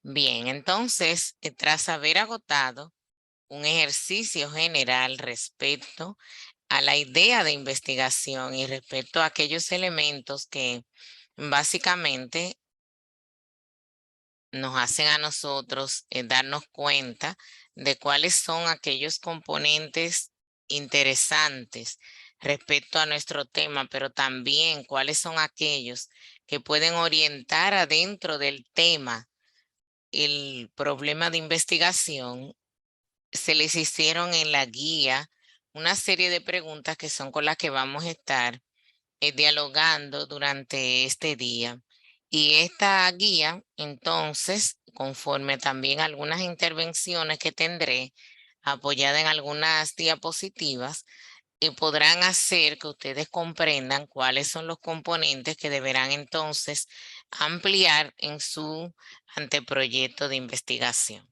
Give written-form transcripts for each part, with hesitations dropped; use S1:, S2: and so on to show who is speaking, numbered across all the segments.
S1: Bien, entonces, tras haber agotado un ejercicio general respecto a la idea de investigación y respecto a aquellos elementos que básicamente nos hacen a nosotros darnos cuenta de cuáles son aquellos componentes interesantes respecto a nuestro tema, pero también cuáles son aquellos que pueden orientar adentro del tema el problema de investigación. Se les hicieron en la guía una serie de preguntas que son con las que vamos a estar dialogando durante este día. Y esta guía, entonces, conforme también algunas intervenciones que tendré, apoyada en algunas diapositivas, podrán hacer que ustedes comprendan cuáles son los componentes que deberán entonces ampliar en su anteproyecto de investigación.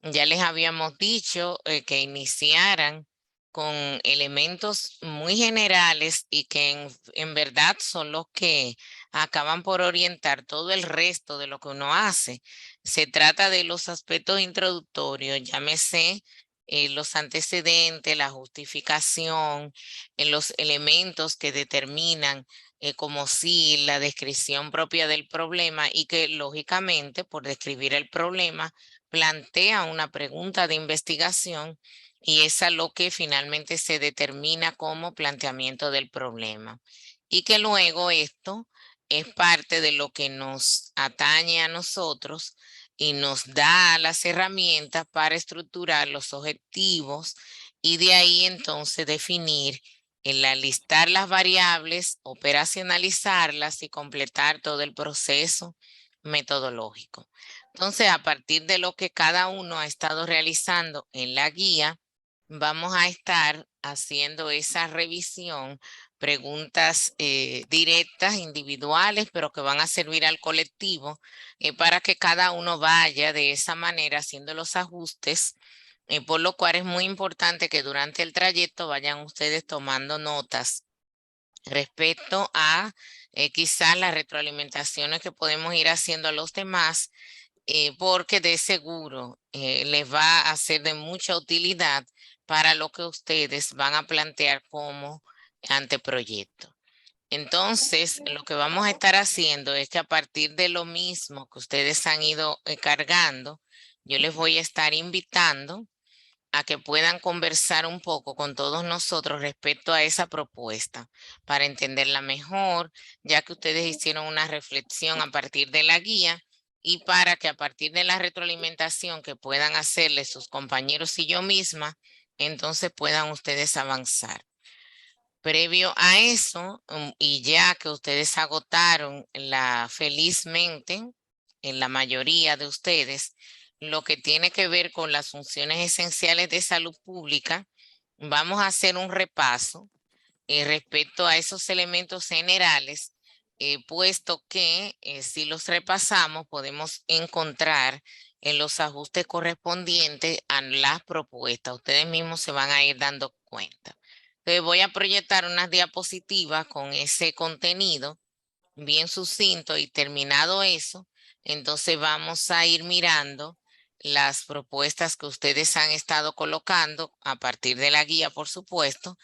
S1: Ya les habíamos dicho que iniciaran con elementos muy generales y que en verdad son los que acaban por orientar todo el resto de lo que uno hace. Se trata de los aspectos introductorios, llámese los antecedentes, la justificación, los elementos que determinan como si la descripción propia del problema y que lógicamente por describir el problema plantea una pregunta de investigación y es a lo que finalmente se determina como planteamiento del problema. Y que luego esto es parte de lo que nos atañe a nosotros y nos da las herramientas para estructurar los objetivos y de ahí entonces definir el alistar las variables, operacionalizarlas y completar todo el proceso metodológico. Entonces, a partir de lo que cada uno ha estado realizando en la guía, vamos a estar haciendo esa revisión, preguntas directas, individuales, pero que van a servir al colectivo para que cada uno vaya de esa manera haciendo los ajustes, por lo cual es muy importante que durante el trayecto vayan ustedes tomando notas respecto a quizás las retroalimentaciones que podemos ir haciendo a los demás, porque de seguro les va a ser de mucha utilidad para lo que ustedes van a plantear como anteproyecto. Entonces, lo que vamos a estar haciendo es que a partir de lo mismo que ustedes han ido cargando, yo les voy a estar invitando a que puedan conversar un poco con todos nosotros respecto a esa propuesta para entenderla mejor, ya que ustedes hicieron una reflexión a partir de la guía y para que a partir de la retroalimentación que puedan hacerle sus compañeros y yo misma, entonces puedan ustedes avanzar. Previo a eso, y ya que ustedes agotaron felizmente, en la mayoría de ustedes, lo que tiene que ver con las funciones esenciales de salud pública, vamos a hacer un repaso respecto a esos elementos generales, puesto que si los repasamos podemos encontrar en los ajustes correspondientes a las propuestas. Ustedes mismos se van a ir dando cuenta. Entonces voy a proyectar unas diapositivas con ese contenido bien sucinto y terminado eso, entonces vamos a ir mirando las propuestas que ustedes han estado colocando a partir de la guía, por supuesto,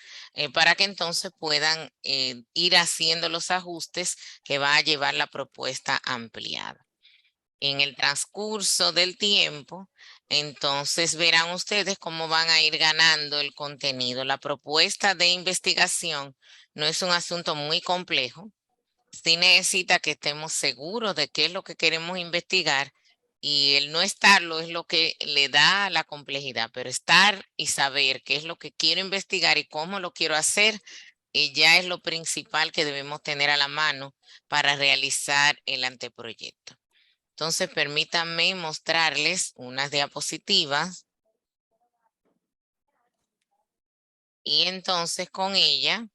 S1: para que entonces puedan ir haciendo los ajustes que va a llevar la propuesta ampliada. En el transcurso del tiempo, entonces verán ustedes cómo van a ir ganando el contenido. La propuesta de investigación no es un asunto muy complejo. Sí necesita que estemos seguros de qué es lo que queremos investigar y el no estarlo es lo que le da la complejidad, pero estar y saber qué es lo que quiero investigar y cómo lo quiero hacer, ya es lo principal que debemos tener a la mano para realizar el anteproyecto. Entonces, permítanme mostrarles unas diapositivas y entonces con ella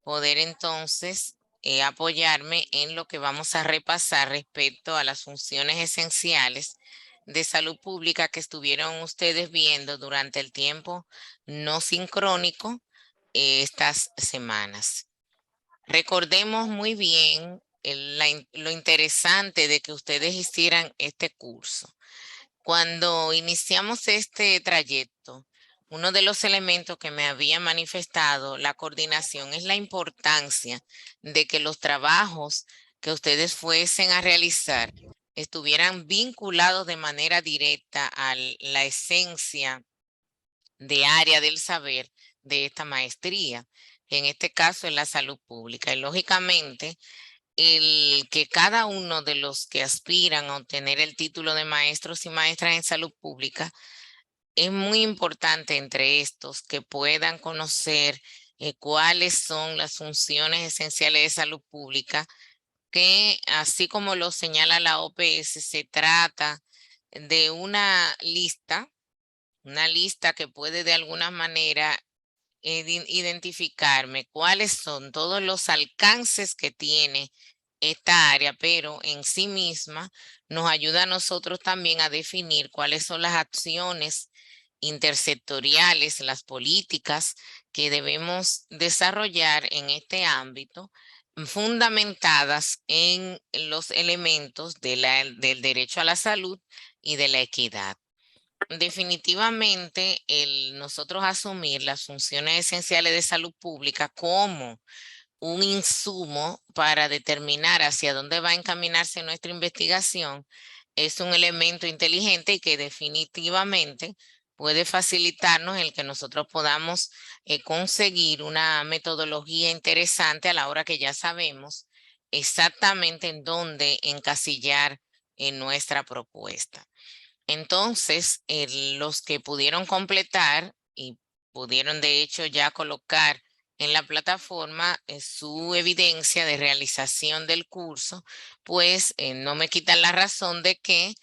S1: poder entonces apoyarme en lo que vamos a repasar respecto a las funciones esenciales de salud pública que estuvieron ustedes viendo durante el tiempo no sincrónico estas semanas. Recordemos muy bien lo interesante de que ustedes hicieran este curso. Cuando iniciamos este trayecto, uno de los elementos que me había manifestado la coordinación es la importancia de que los trabajos que ustedes fuesen a realizar estuvieran vinculados de manera directa a la esencia de área del saber de esta maestría, que en este caso es la salud pública. Y lógicamente, el que cada uno de los que aspiran a obtener el título de maestros y maestras en salud pública, es muy importante entre estos que puedan conocer cuáles son las funciones esenciales de salud pública, que así como lo señala la OPS, se trata de una lista que puede de alguna manera identificarme cuáles son todos los alcances que tiene esta área, pero en sí misma nos ayuda a nosotros también a definir cuáles son las acciones intersectoriales, las políticas que debemos desarrollar en este ámbito, fundamentadas en los elementos del derecho a la salud y de la equidad. Definitivamente, el nosotros asumir las funciones esenciales de salud pública como un insumo para determinar hacia dónde va a encaminarse nuestra investigación es un elemento inteligente y que definitivamente puede facilitarnos el que nosotros podamos conseguir una metodología interesante a la hora que ya sabemos exactamente en dónde encasillar en nuestra propuesta. Entonces, los que pudieron completar y pudieron de hecho ya colocar en la plataforma su evidencia de realización del curso, pues no me quitan la razón de que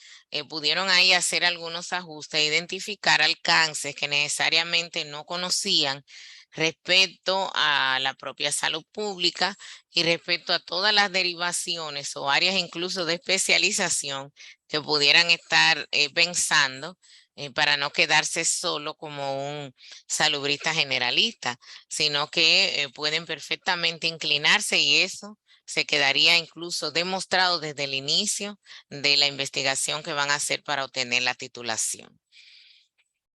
S1: pudieron ahí hacer algunos ajustes, identificar alcances que necesariamente no conocían respecto a la propia salud pública y respecto a todas las derivaciones o áreas incluso de especialización que pudieran estar pensando para no quedarse solo como un salubrista generalista, sino que pueden perfectamente inclinarse y eso se quedaría incluso demostrado desde el inicio de la investigación que van a hacer para obtener la titulación.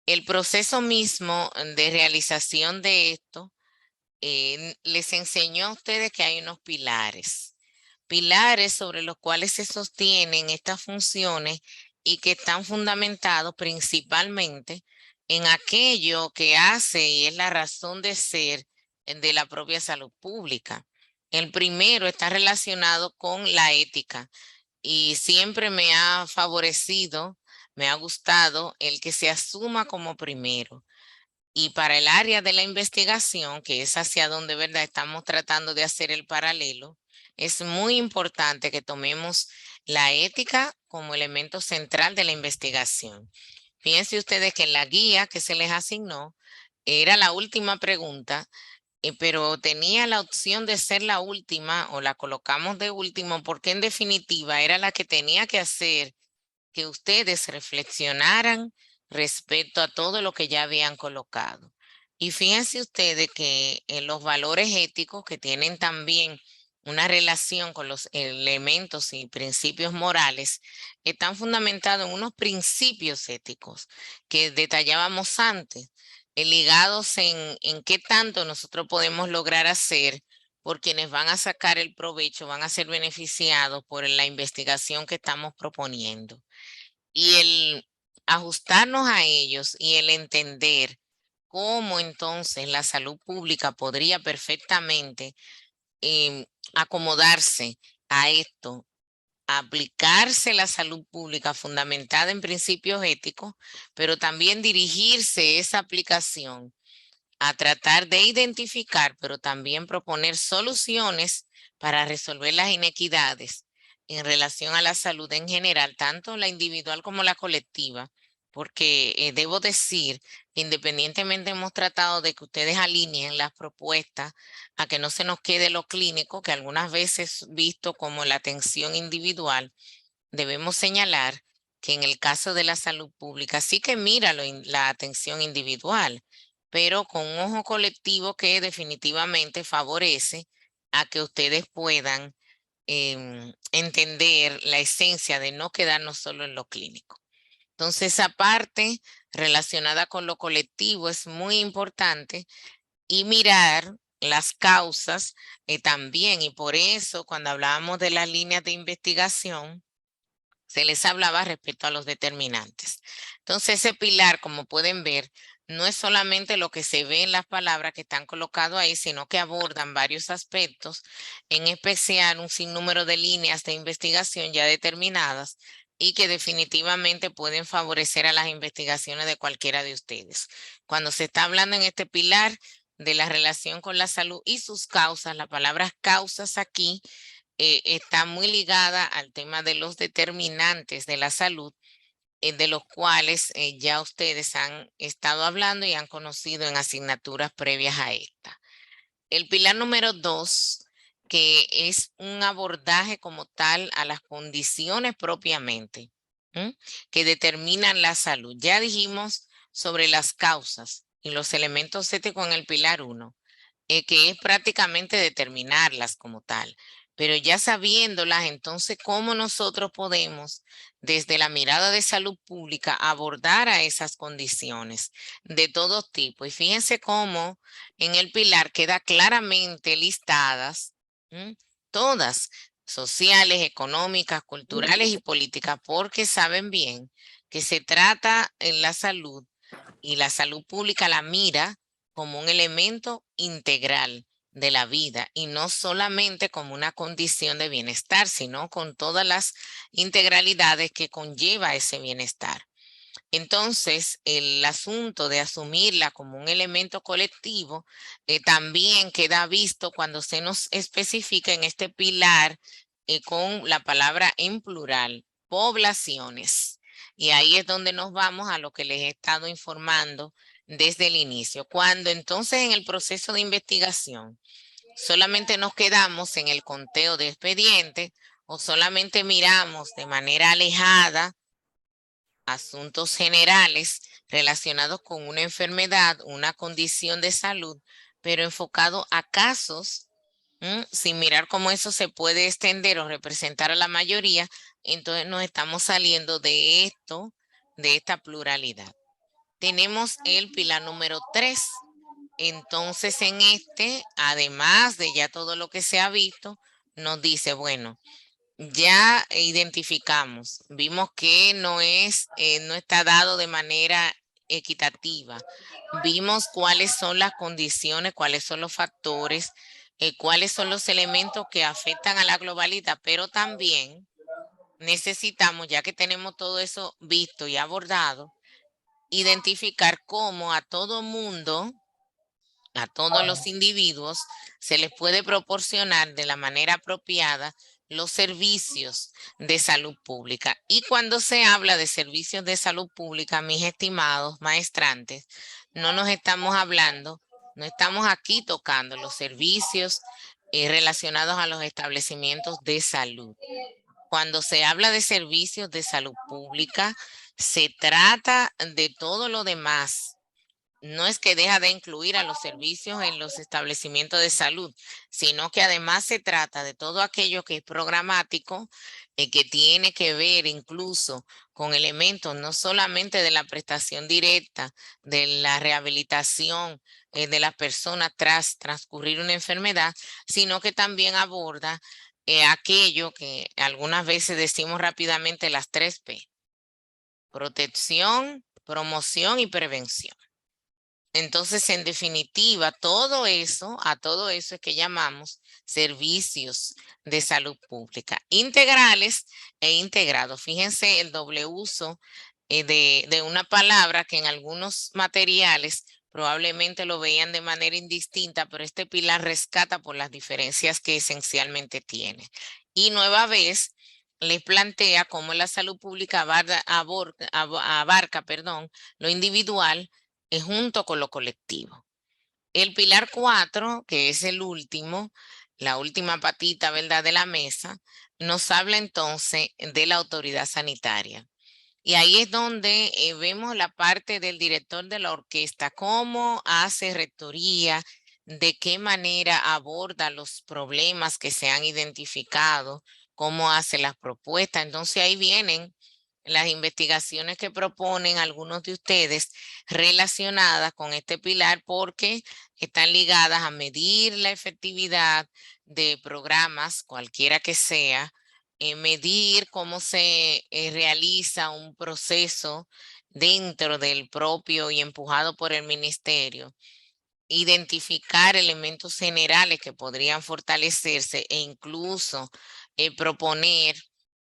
S1: El proceso mismo de realización de esto les enseñó a ustedes que hay unos pilares sobre los cuales se sostienen estas funciones y que están fundamentados principalmente en aquello que hace y es la razón de ser de la propia salud pública. El primero está relacionado con la ética y siempre me ha favorecido, me ha gustado el que se asuma como primero. Y para el área de la investigación, que es hacia donde, ¿verdad?, estamos tratando de hacer el paralelo, es muy importante que tomemos la ética como elemento central de la investigación. Fíjense ustedes que en la guía que se les asignó era la última pregunta, pero tenía la opción de ser la última o la colocamos de último porque en definitiva era la que tenía que hacer que ustedes reflexionaran respecto a todo lo que ya habían colocado. Y fíjense ustedes que los valores éticos que tienen también una relación con los elementos y principios morales están fundamentados en unos principios éticos que detallábamos antes, ligados en qué tanto nosotros podemos lograr hacer por quienes van a sacar el provecho, van a ser beneficiados por la investigación que estamos proponiendo. Y el ajustarnos a ellos y el entender cómo entonces la salud pública podría perfectamente acomodarse a esto, aplicarse la salud pública fundamentada en principios éticos, pero también dirigirse esa aplicación a tratar de identificar, pero también proponer soluciones para resolver las inequidades en relación a la salud en general, tanto la individual como la colectiva, porque debo decir que independientemente hemos tratado de que ustedes alineen las propuestas a que no se nos quede lo clínico, que algunas veces visto como la atención individual, debemos señalar que en el caso de la salud pública sí que mira la atención individual, pero con un ojo colectivo que definitivamente favorece a que ustedes puedan entender la esencia de no quedarnos solo en lo clínico. Entonces, esa parte relacionada con lo colectivo es muy importante y mirar las causas también. Y por eso, cuando hablábamos de las líneas de investigación, se les hablaba respecto a los determinantes. Entonces, ese pilar, como pueden ver, no es solamente lo que se ve en las palabras que están colocadas ahí, sino que abordan varios aspectos, en especial un sinnúmero de líneas de investigación ya determinadas y que definitivamente pueden favorecer a las investigaciones de cualquiera de ustedes. Cuando se está hablando en este pilar de la relación con la salud y sus causas, la palabra causas aquí está muy ligada al tema de los determinantes de la salud, de los cuales ya ustedes han estado hablando y han conocido en asignaturas previas a esta. El pilar número 2, que es un abordaje como tal a las condiciones propiamente, que determinan la salud. Ya dijimos sobre las causas y los elementos éticos en el pilar 1, que es prácticamente determinarlas como tal. Pero ya sabiéndolas, entonces, ¿cómo nosotros podemos, desde la mirada de salud pública, abordar a esas condiciones de todo tipo? Y fíjense cómo en el pilar queda claramente listadas todas, sociales, económicas, culturales y políticas, porque saben bien que se trata en la salud y la salud pública la mira como un elemento integral de la vida y no solamente como una condición de bienestar, sino con todas las integralidades que conlleva ese bienestar. Entonces, el asunto de asumirla como un elemento colectivo también queda visto cuando se nos especifica en este pilar con la palabra en plural, poblaciones. Y ahí es donde nos vamos a lo que les he estado informando desde el inicio. Cuando entonces en el proceso de investigación solamente nos quedamos en el conteo de expedientes o solamente miramos de manera alejada asuntos generales relacionados con una enfermedad, una condición de salud, pero enfocado a casos, sin mirar cómo eso se puede extender o representar a la mayoría, entonces nos estamos saliendo de esto, de esta pluralidad. Tenemos el pilar número 3. Entonces, en este, además de ya todo lo que se ha visto, nos dice, bueno, ya identificamos, vimos que no está dado de manera equitativa. Vimos cuáles son las condiciones, cuáles son los factores, cuáles son los elementos que afectan a la globalidad, pero también necesitamos, ya que tenemos todo eso visto y abordado, identificar cómo a todo mundo, a todos los individuos, se les puede proporcionar de la manera apropiada los servicios de salud pública. Y cuando se habla de servicios de salud pública, mis estimados maestrantes, no nos estamos hablando, no estamos aquí tocando los servicios relacionados a los establecimientos de salud. Cuando se habla de servicios de salud pública, se trata de todo lo demás. No es que deja de incluir a los servicios en los establecimientos de salud, sino que además se trata de todo aquello que es programático, que tiene que ver incluso con elementos no solamente de la prestación directa, de la rehabilitación de las personas tras transcurrir una enfermedad, sino que también aborda aquello que algunas veces decimos rápidamente las 3P: protección, promoción y prevención. Entonces, en definitiva, a todo eso es que llamamos servicios de salud pública, integrales e integrados. Fíjense el doble uso de una palabra que en algunos materiales probablemente lo veían de manera indistinta, pero este pilar rescata por las diferencias que esencialmente tiene. Y nueva vez les plantea cómo la salud pública abarca, lo individual junto con lo colectivo. El pilar 4, que es el último, la última patita, ¿verdad?, de la mesa, nos habla entonces de la autoridad sanitaria. Y ahí es donde vemos la parte del director de la orquesta, cómo hace rectoría, de qué manera aborda los problemas que se han identificado, cómo hace las propuestas. Entonces ahí vienen las investigaciones que proponen algunos de ustedes relacionadas con este pilar porque están ligadas a medir la efectividad de programas, cualquiera que sea, medir cómo se realiza un proceso dentro del propio y empujado por el ministerio, identificar elementos generales que podrían fortalecerse e incluso proponer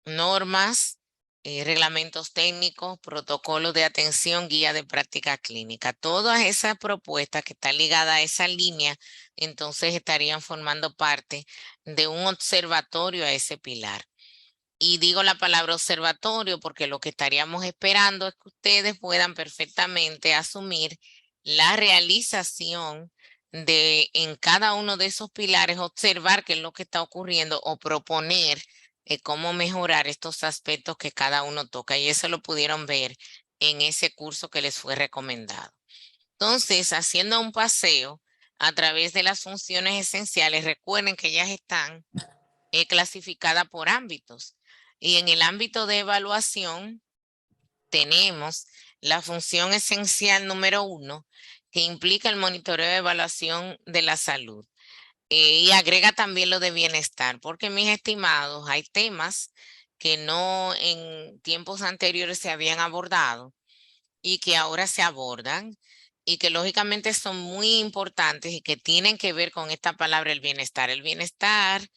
S1: normas, reglamentos técnicos, protocolos de atención, guía de práctica clínica. Todas esas propuestas que están ligadas a esa línea, entonces estarían formando parte de un observatorio a ese pilar. Y digo la palabra observatorio porque lo que estaríamos esperando es que ustedes puedan perfectamente asumir la realización de en cada uno de esos pilares, observar qué es lo que está ocurriendo o proponer cómo mejorar estos aspectos que cada uno toca. Y eso lo pudieron ver en ese curso que les fue recomendado. Entonces, haciendo un paseo a través de las funciones esenciales, recuerden que ellas están clasificada por ámbitos. Y en el ámbito de evaluación tenemos la función esencial número 1, que implica el monitoreo de evaluación de la salud. Y agrega también lo de bienestar, porque mis estimados, hay temas que no en tiempos anteriores se habían abordado y que ahora se abordan y que lógicamente son muy importantes y que tienen que ver con esta palabra, el bienestar. El bienestar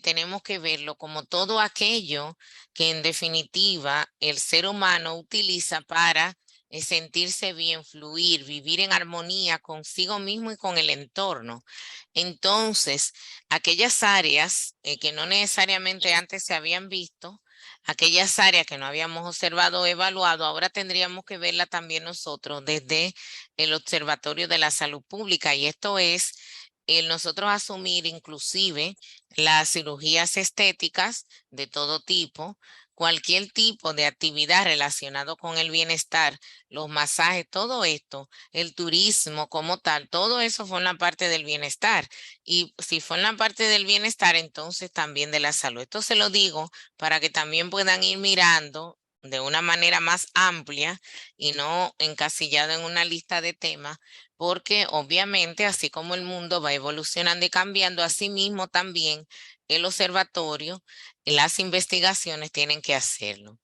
S1: tenemos que verlo como todo aquello que en definitiva el ser humano utiliza para sentirse bien, fluir, vivir en armonía consigo mismo y con el entorno. Entonces, aquellas áreas que no necesariamente antes se habían visto, aquellas áreas que no habíamos observado o evaluado, ahora tendríamos que verla también nosotros desde el Observatorio de la Salud Pública. Y esto es el nosotros asumir inclusive las cirugías estéticas de todo tipo, cualquier tipo de actividad relacionado con el bienestar, los masajes, todo esto, el turismo como tal, todo eso forma parte del bienestar. Y si forma parte del bienestar, entonces también de la salud. Esto se lo digo para que también puedan ir mirando de una manera más amplia y no encasillado en una lista de temas, porque obviamente así como el mundo va evolucionando y cambiando, así mismo también el observatorio, las investigaciones tienen que hacerlo.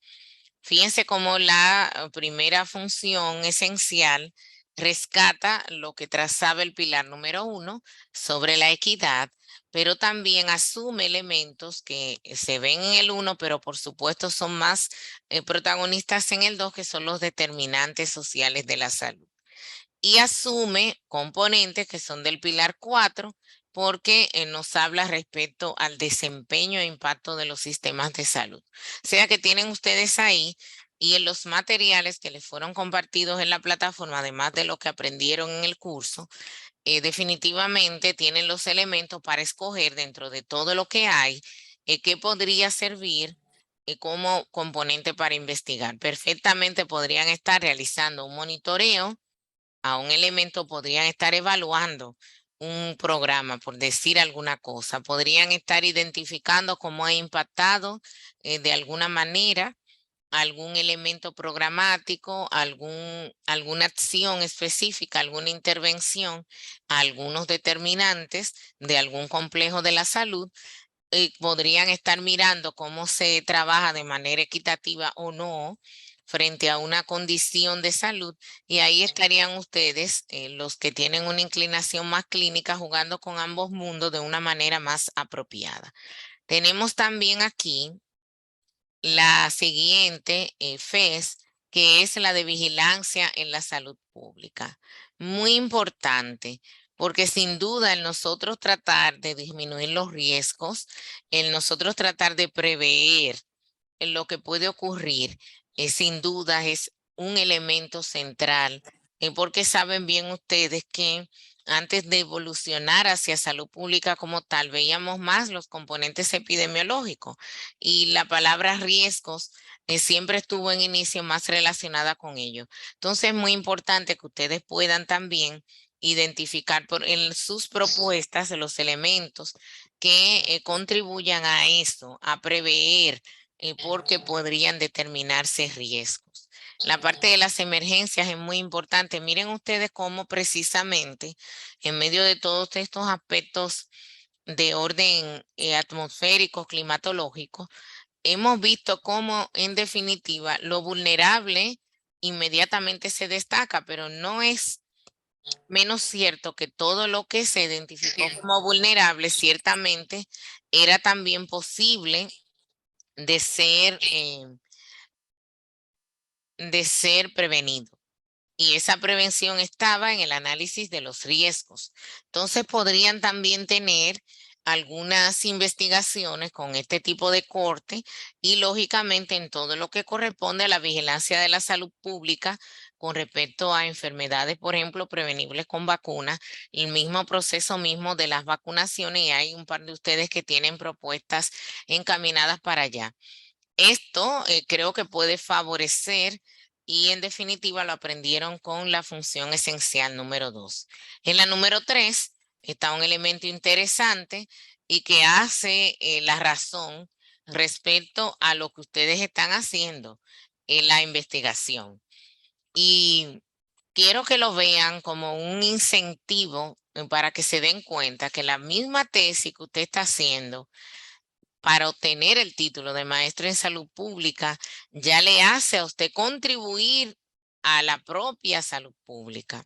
S1: Fíjense cómo la primera función esencial rescata lo que trazaba el pilar número 1 sobre la equidad, pero también asume elementos que se ven en el 1, pero por supuesto son más protagonistas en el 2, que son los determinantes sociales de la salud. Y asume componentes que son del pilar 4 porque nos habla respecto al desempeño e impacto de los sistemas de salud. O sea que tienen ustedes ahí y en los materiales que les fueron compartidos en la plataforma, además de lo que aprendieron en el curso, definitivamente tienen los elementos para escoger dentro de todo lo que hay, qué podría servir como componente para investigar. Perfectamente podrían estar realizando un monitoreo a un elemento, podrían estar evaluando un programa, por decir alguna cosa, podrían estar identificando cómo ha impactado de alguna manera algún elemento programático, alguna acción específica, alguna intervención, algunos determinantes de algún complejo de la salud. Podrían estar mirando cómo se trabaja de manera equitativa o no frente a una condición de salud, y ahí estarían ustedes, los que tienen una inclinación más clínica, jugando con ambos mundos de una manera más apropiada. Tenemos también aquí la siguiente FES, que es la de vigilancia en la salud pública. Muy importante, porque sin duda el nosotros tratar de disminuir los riesgos, el nosotros tratar de prever lo que puede ocurrir, sin duda es un elemento central, porque saben bien ustedes que antes de evolucionar hacia salud pública como tal, veíamos más los componentes epidemiológicos y la palabra riesgos siempre estuvo en inicio más relacionada con ello. Entonces es muy importante que ustedes puedan también identificar en sus propuestas los elementos que contribuyan a eso, a prever, porque podrían determinarse riesgos. La parte de las emergencias es muy importante. Miren ustedes cómo precisamente en medio de todos estos aspectos de orden atmosférico, climatológico, hemos visto cómo en definitiva lo vulnerable inmediatamente se destaca, pero no es menos cierto que todo lo que se identificó como vulnerable ciertamente era también posible de ser prevenido. Y esa prevención estaba en el análisis de los riesgos. Entonces podrían también tener algunas investigaciones con este tipo de corte y lógicamente en todo lo que corresponde a la vigilancia de la salud pública con respecto a enfermedades, por ejemplo, prevenibles con vacunas, el mismo proceso mismo de las vacunaciones y hay un par de ustedes que tienen propuestas encaminadas para allá. Esto creo que puede favorecer y en definitiva lo aprendieron con la función esencial número 2. En la número 3 está un elemento interesante y que hace la razón respecto a lo que ustedes están haciendo en la investigación. Y quiero que lo vean como un incentivo para que se den cuenta que la misma tesis que usted está haciendo para obtener el título de maestro en salud pública, ya le hace a usted contribuir a la propia salud pública,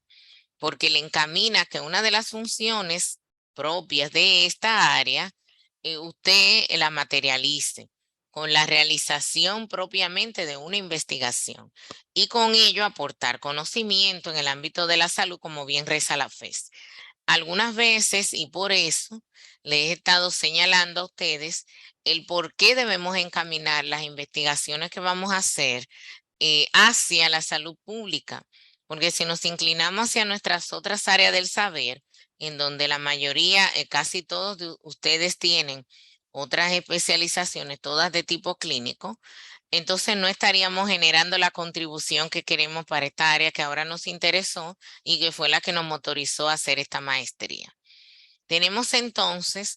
S1: porque le encamina que una de las funciones propias de esta área, usted la materialice con la realización propiamente de una investigación y con ello aportar conocimiento en el ámbito de la salud, como bien reza la FES. Algunas veces, y por eso les he estado señalando a ustedes el por qué debemos encaminar las investigaciones que vamos a hacer hacia la salud pública, porque si nos inclinamos hacia nuestras otras áreas del saber, en donde la mayoría, casi todos de ustedes tienen otras especializaciones, todas de tipo clínico, entonces no estaríamos generando la contribución que queremos para esta área que ahora nos interesó y que fue la que nos motorizó a hacer esta maestría. Tenemos entonces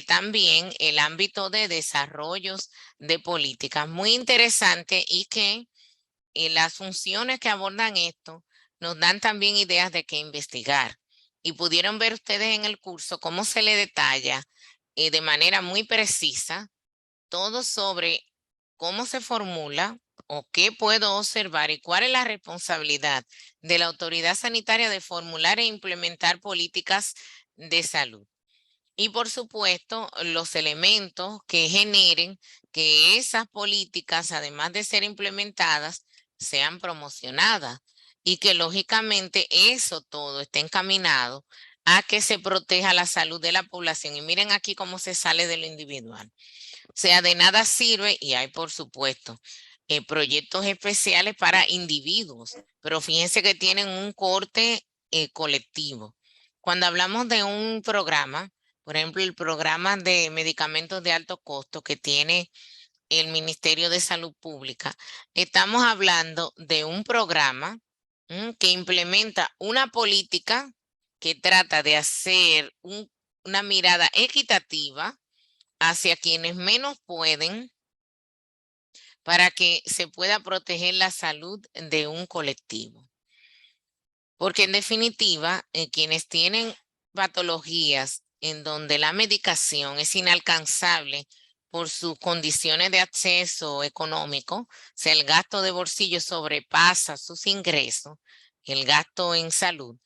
S1: también el ámbito de desarrollos de políticas muy interesante y que las funciones que abordan esto nos dan también ideas de qué investigar. Y pudieron ver ustedes en el curso cómo se le detalla de manera muy precisa todo sobre cómo se formula o qué puedo observar y cuál es la responsabilidad de la autoridad sanitaria de formular e implementar políticas de salud. Y por supuesto, los elementos que generen que esas políticas, además de ser implementadas, sean promocionadas y que lógicamente eso todo esté encaminado a que se proteja la salud de la población. Y miren aquí cómo se sale de lo individual. O sea, de nada sirve y hay, por supuesto, proyectos especiales para individuos, pero fíjense que tienen un corte colectivo. Cuando hablamos de un programa, por ejemplo, el programa de medicamentos de alto costo que tiene el Ministerio de Salud Pública, estamos hablando de un programa que implementa una política que trata de hacer una mirada equitativa hacia quienes menos pueden para que se pueda proteger la salud de un colectivo. Porque en definitiva, quienes tienen patologías en donde la medicación es inalcanzable por sus condiciones de acceso económico, o sea, el gasto de bolsillo sobrepasa sus ingresos, el gasto en salud,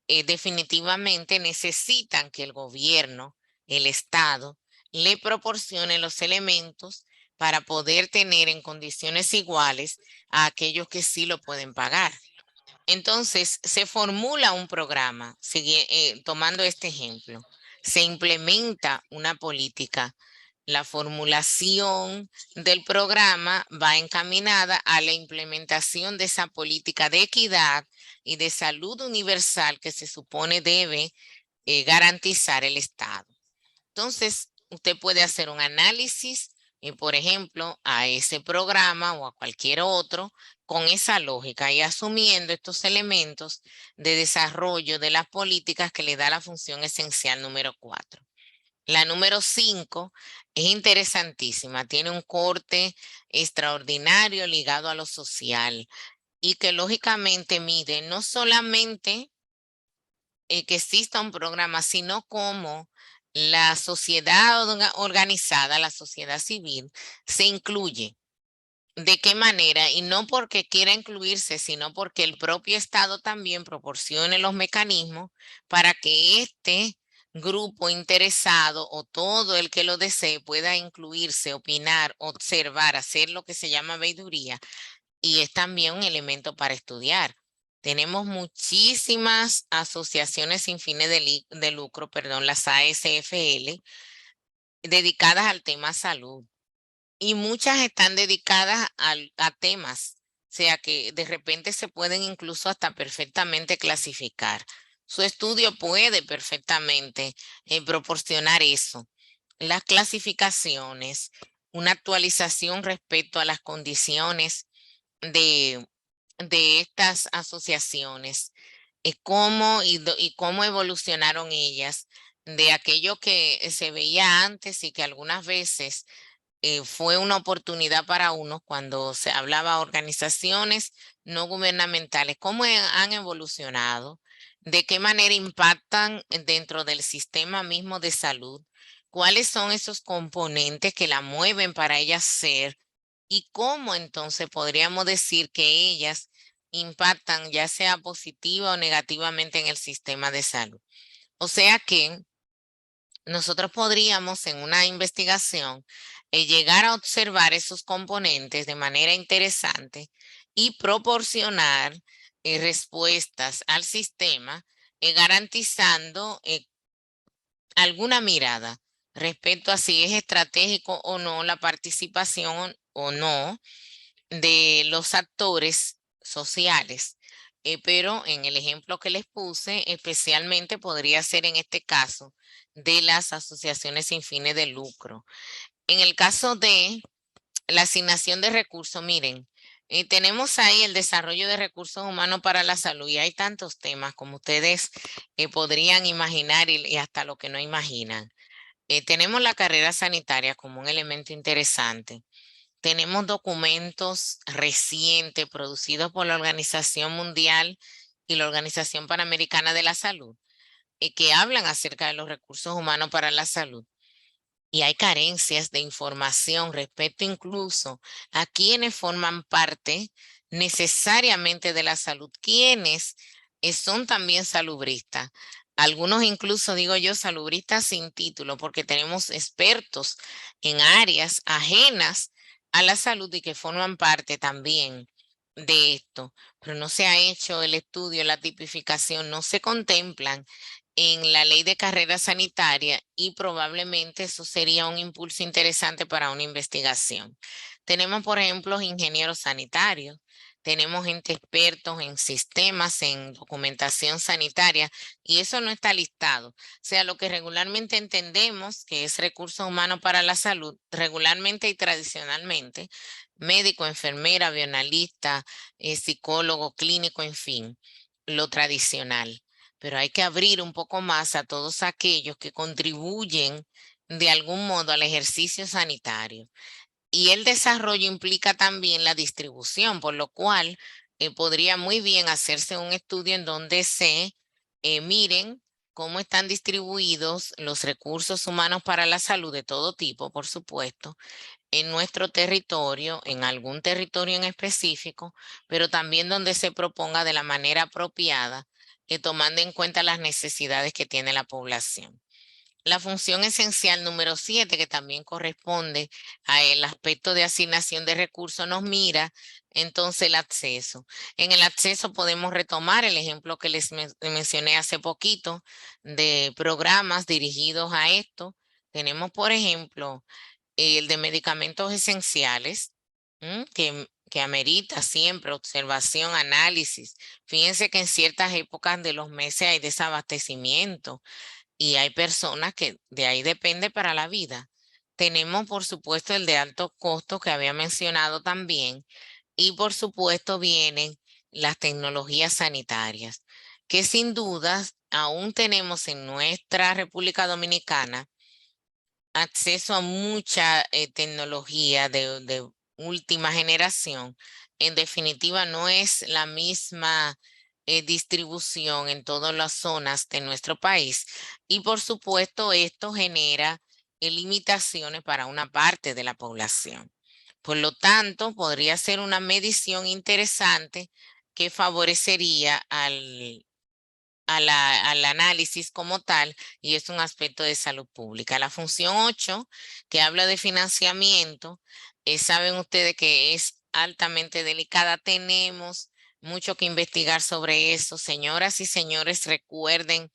S1: definitivamente necesitan que el gobierno, el Estado, le proporcione los elementos para poder tener en condiciones iguales a aquellos que sí lo pueden pagar. Entonces, se formula un programa, tomando este ejemplo, se implementa una política. La formulación del programa va encaminada a la implementación de esa política de equidad y de salud universal que se supone debe garantizar el Estado. Entonces, usted puede hacer un análisis por ejemplo, a ese programa o a cualquier otro con esa lógica y asumiendo estos elementos de desarrollo de las políticas que le da la función esencial número 4. La número 5 es interesantísima, tiene un corte extraordinario ligado a lo social y que lógicamente mide no solamente que exista un programa, sino cómo la sociedad organizada, la sociedad civil, se incluye. ¿De qué manera? Y no porque quiera incluirse, sino porque el propio Estado también proporcione los mecanismos para que este grupo interesado o todo el que lo desee pueda incluirse, opinar, observar, hacer lo que se llama veeduría, y es también un elemento para estudiar. Tenemos muchísimas asociaciones sin fines de lucro, perdón, las ASFL, dedicadas al tema salud. Y muchas están dedicadas a temas, o sea que de repente se pueden incluso hasta perfectamente clasificar. Su estudio puede perfectamente proporcionar eso. Las clasificaciones, una actualización respecto a las condiciones de, de estas asociaciones, y cómo evolucionaron ellas de aquello que se veía antes y que algunas veces fue una oportunidad para uno cuando se hablaba de organizaciones no gubernamentales, cómo han evolucionado, de qué manera impactan dentro del sistema mismo de salud, cuáles son esos componentes que la mueven para ellas ser y cómo entonces podríamos decir que ellas impactan ya sea positiva o negativamente en el sistema de salud. O sea que nosotros podríamos en una investigación llegar a observar esos componentes de manera interesante y proporcionar respuestas al sistema, garantizando alguna mirada respecto a si es estratégico o no la participación o no de los actores sociales. Pero en el ejemplo que les puse, especialmente podría ser en este caso de las asociaciones sin fines de lucro. En el caso de la asignación de recursos, miren, tenemos ahí el desarrollo de recursos humanos para la salud y hay tantos temas como ustedes podrían imaginar y hasta lo que no imaginan. Tenemos la carrera sanitaria como un elemento interesante. Tenemos documentos recientes producidos por la Organización Mundial y la Organización Panamericana de la Salud que hablan acerca de los recursos humanos para la salud. Y hay carencias de información respecto incluso a quienes forman parte necesariamente de la salud, quienes son también salubristas. Algunos incluso, digo yo, salubristas sin título, porque tenemos expertos en áreas ajenas a la salud y que forman parte también de esto, pero no se ha hecho el estudio, la tipificación, no se contemplan en la ley de carrera sanitaria y probablemente eso sería un impulso interesante para una investigación. Tenemos, por ejemplo, ingenieros sanitarios, tenemos gente expertos en sistemas, en documentación sanitaria, y eso no está listado. O sea, lo que regularmente entendemos que es recurso humano para la salud, regularmente y tradicionalmente, médico, enfermera, bioanalista, psicólogo, clínico, en fin, lo tradicional, pero hay que abrir un poco más a todos aquellos que contribuyen de algún modo al ejercicio sanitario. Y el desarrollo implica también la distribución, por lo cual podría muy bien hacerse un estudio en donde se miren cómo están distribuidos los recursos humanos para la salud de todo tipo, por supuesto, en nuestro territorio, en algún territorio en específico, pero también donde se proponga de la manera apropiada, tomando en cuenta las necesidades que tiene la población. La función esencial número 7, que también corresponde al aspecto de asignación de recursos, nos mira entonces el acceso. En el acceso podemos retomar el ejemplo que les mencioné hace poquito de programas dirigidos a esto. Tenemos, por ejemplo, el de medicamentos esenciales, que amerita siempre observación, análisis. Fíjense que en ciertas épocas de los meses hay desabastecimiento y hay personas que de ahí depende para la vida. tenemos, por supuesto, el de alto costo que había mencionado también, y por supuesto vienen las tecnologías sanitarias, que sin duda aún tenemos en nuestra República Dominicana acceso a mucha tecnología de última generación. En definitiva, no es la misma distribución en todas las zonas de nuestro país. Y por supuesto, esto genera limitaciones para una parte de la población. Por lo tanto, podría ser una medición interesante que favorecería al análisis como tal, y es un aspecto de salud pública. La función 8, que habla de financiamiento, saben ustedes que es altamente delicada. Tenemos mucho que investigar sobre eso. Señoras y señores, recuerden,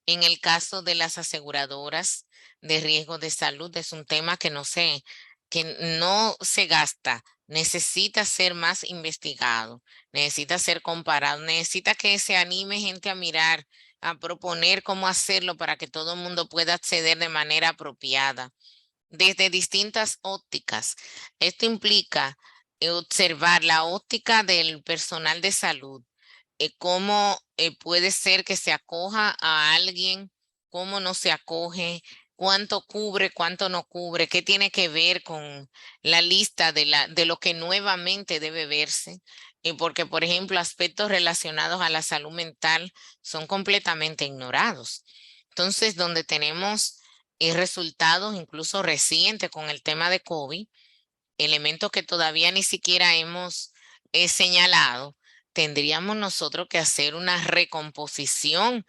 S1: en el caso de las aseguradoras de riesgo de salud, es un tema que no se gasta, necesita ser más investigado, necesita ser comparado, necesita que se anime gente a mirar, a proponer cómo hacerlo para que todo el mundo pueda acceder de manera apropiada, desde distintas ópticas. Esto implica observar la óptica del personal de salud, cómo puede ser que se acoja a alguien, cómo no se acoge, cuánto cubre, cuánto no cubre, qué tiene que ver con la lista de lo que nuevamente debe verse, porque, por ejemplo, aspectos relacionados a la salud mental son completamente ignorados. Entonces, donde tenemos resultados incluso recientes con el tema de COVID, elementos que todavía ni siquiera hemos señalado, tendríamos nosotros que hacer una recomposición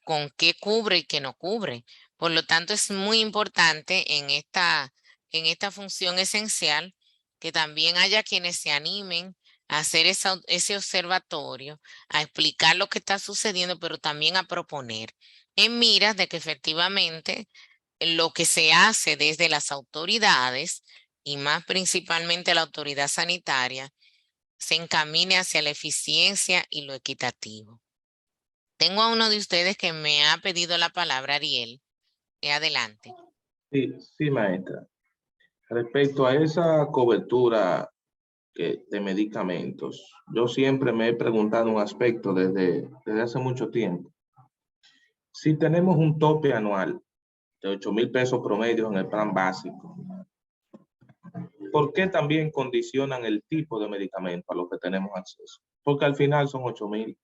S1: con qué cubre y qué no cubre. Por lo tanto, es muy importante en esta función esencial que también haya quienes se animen a hacer ese observatorio, a explicar lo que está sucediendo, pero también a proponer en miras de que efectivamente lo que se hace desde las autoridades y más principalmente la autoridad sanitaria se encamine hacia la eficiencia y lo equitativo. Tengo a uno de ustedes que me ha pedido la palabra, Ariel. Adelante.
S2: Sí, sí, maestra. Respecto a esa cobertura de medicamentos, yo siempre me he preguntado un aspecto desde hace mucho tiempo. Si tenemos un tope anual de 8,000 pesos promedio en el plan básico, ¿por qué también condicionan el tipo de medicamento a lo que tenemos acceso? Porque al final son 8,000.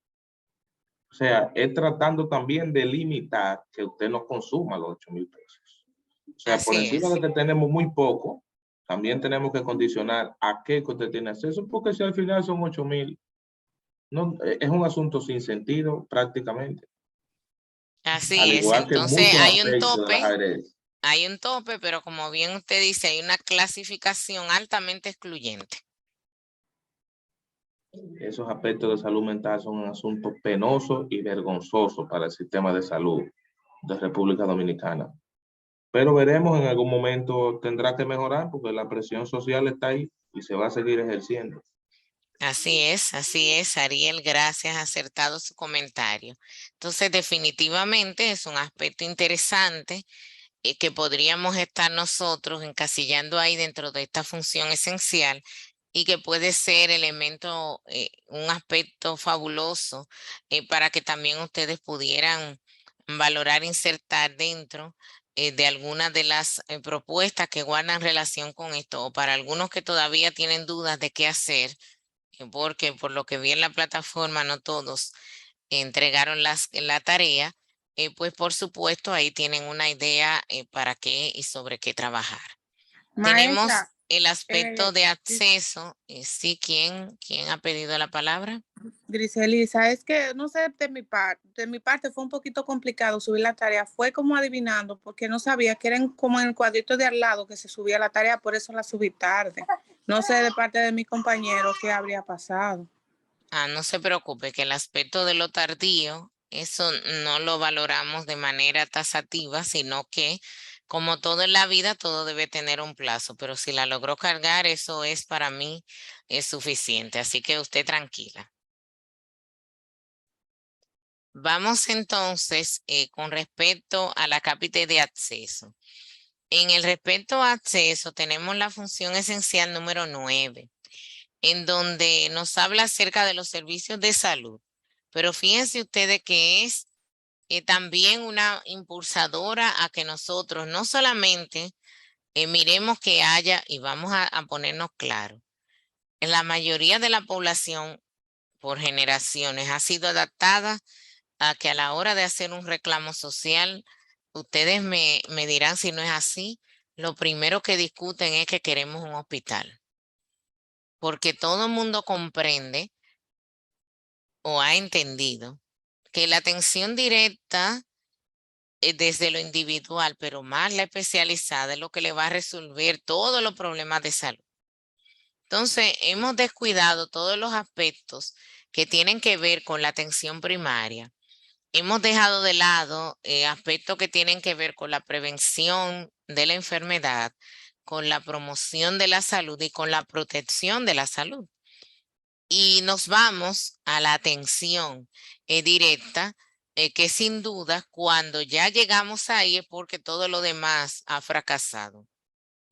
S2: O sea, es tratando también de limitar que usted no consuma los 8,000 pesos. O sea, por
S1: Así
S2: encima
S1: es.
S2: de que tenemos muy poco, también tenemos que condicionar a qué que usted tiene acceso, porque si al final son 8,000, no, es un asunto sin sentido prácticamente, al
S1: Así es.
S2: igual que
S1: Entonces
S2: muchos aspectos de las ARS.
S1: hay un tope, pero como bien usted dice, hay una clasificación altamente excluyente.
S2: Esos aspectos de salud mental son un asunto penoso y vergonzoso para el sistema de salud de República Dominicana. Pero veremos, en algún momento tendrá que mejorar porque la presión social está ahí y se va a seguir ejerciendo.
S1: Así es, Ariel, gracias, acertado su comentario. Entonces, definitivamente es un aspecto interesante que podríamos estar nosotros encasillando ahí dentro de esta función esencial y que puede ser elemento, un aspecto fabuloso para que también ustedes pudieran valorar, insertar dentro de algunas de las propuestas que guardan relación con esto, o para algunos que todavía tienen dudas de qué hacer, porque por lo que vi en la plataforma no todos entregaron la tarea, pues por supuesto ahí tienen una idea para qué y sobre qué trabajar. Tenemos
S3: Maestra,
S1: el aspecto de
S3: dis-
S1: acceso. Sí, ¿quién ha pedido la palabra?
S3: Griselisa, es que no sé, de mi parte fue un poquito complicado subir la tarea. Fue como adivinando, porque no sabía que eran como en el cuadrito de al lado que se subía la tarea, por eso la subí tarde. No sé de parte de mi compañero qué habría pasado.
S1: No se preocupe, que el aspecto de lo tardío, eso no lo valoramos de manera tasativa, sino que como todo en la vida, todo debe tener un plazo, pero si la logró cargar, eso es para mí es suficiente, así que usted tranquila. Vamos entonces con respecto a la cápita de acceso. En el respecto a acceso, tenemos la función esencial número 9, en donde nos habla acerca de los servicios de salud. Pero fíjense ustedes que es también una impulsadora a que nosotros no solamente miremos que haya, y vamos a ponernos claros, en la mayoría de la población por generaciones ha sido adaptada a que a la hora de hacer un reclamo social, ustedes me dirán si no es así, lo primero que discuten es que queremos un hospital. Porque todo el mundo comprende o ha entendido que la atención directa desde lo individual, pero más la especializada, es lo que le va a resolver todos los problemas de salud. Entonces, hemos descuidado todos los aspectos que tienen que ver con la atención primaria. Hemos dejado de lado aspectos que tienen que ver con la prevención de la enfermedad, con la promoción de la salud y con la protección de la salud. Y nos vamos a la atención directa, que sin duda cuando ya llegamos ahí es porque todo lo demás ha fracasado.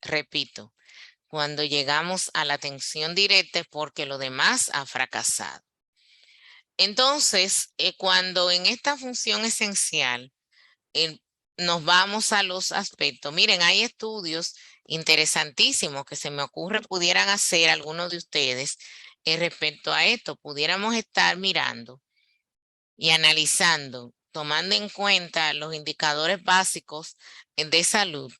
S1: Repito, cuando llegamos a la atención directa es porque lo demás ha fracasado. Entonces, cuando en esta función esencial nos vamos a los aspectos, miren, hay estudios interesantísimos que se me ocurre pudieran hacer algunos de ustedes respecto a esto. Pudiéramos estar mirando y analizando, tomando en cuenta los indicadores básicos de salud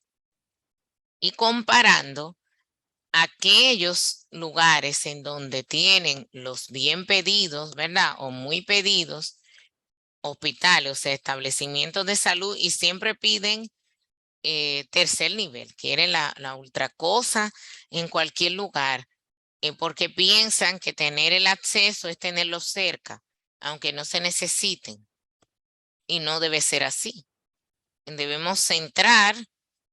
S1: y comparando aquellos lugares en donde tienen los bien pedidos, ¿verdad? O muy pedidos, hospitales, o sea, establecimientos de salud, y siempre piden tercer nivel, quieren la ultra cosa en cualquier lugar, porque piensan que tener el acceso es tenerlo cerca, aunque no se necesiten. Y no debe ser así. Debemos centrar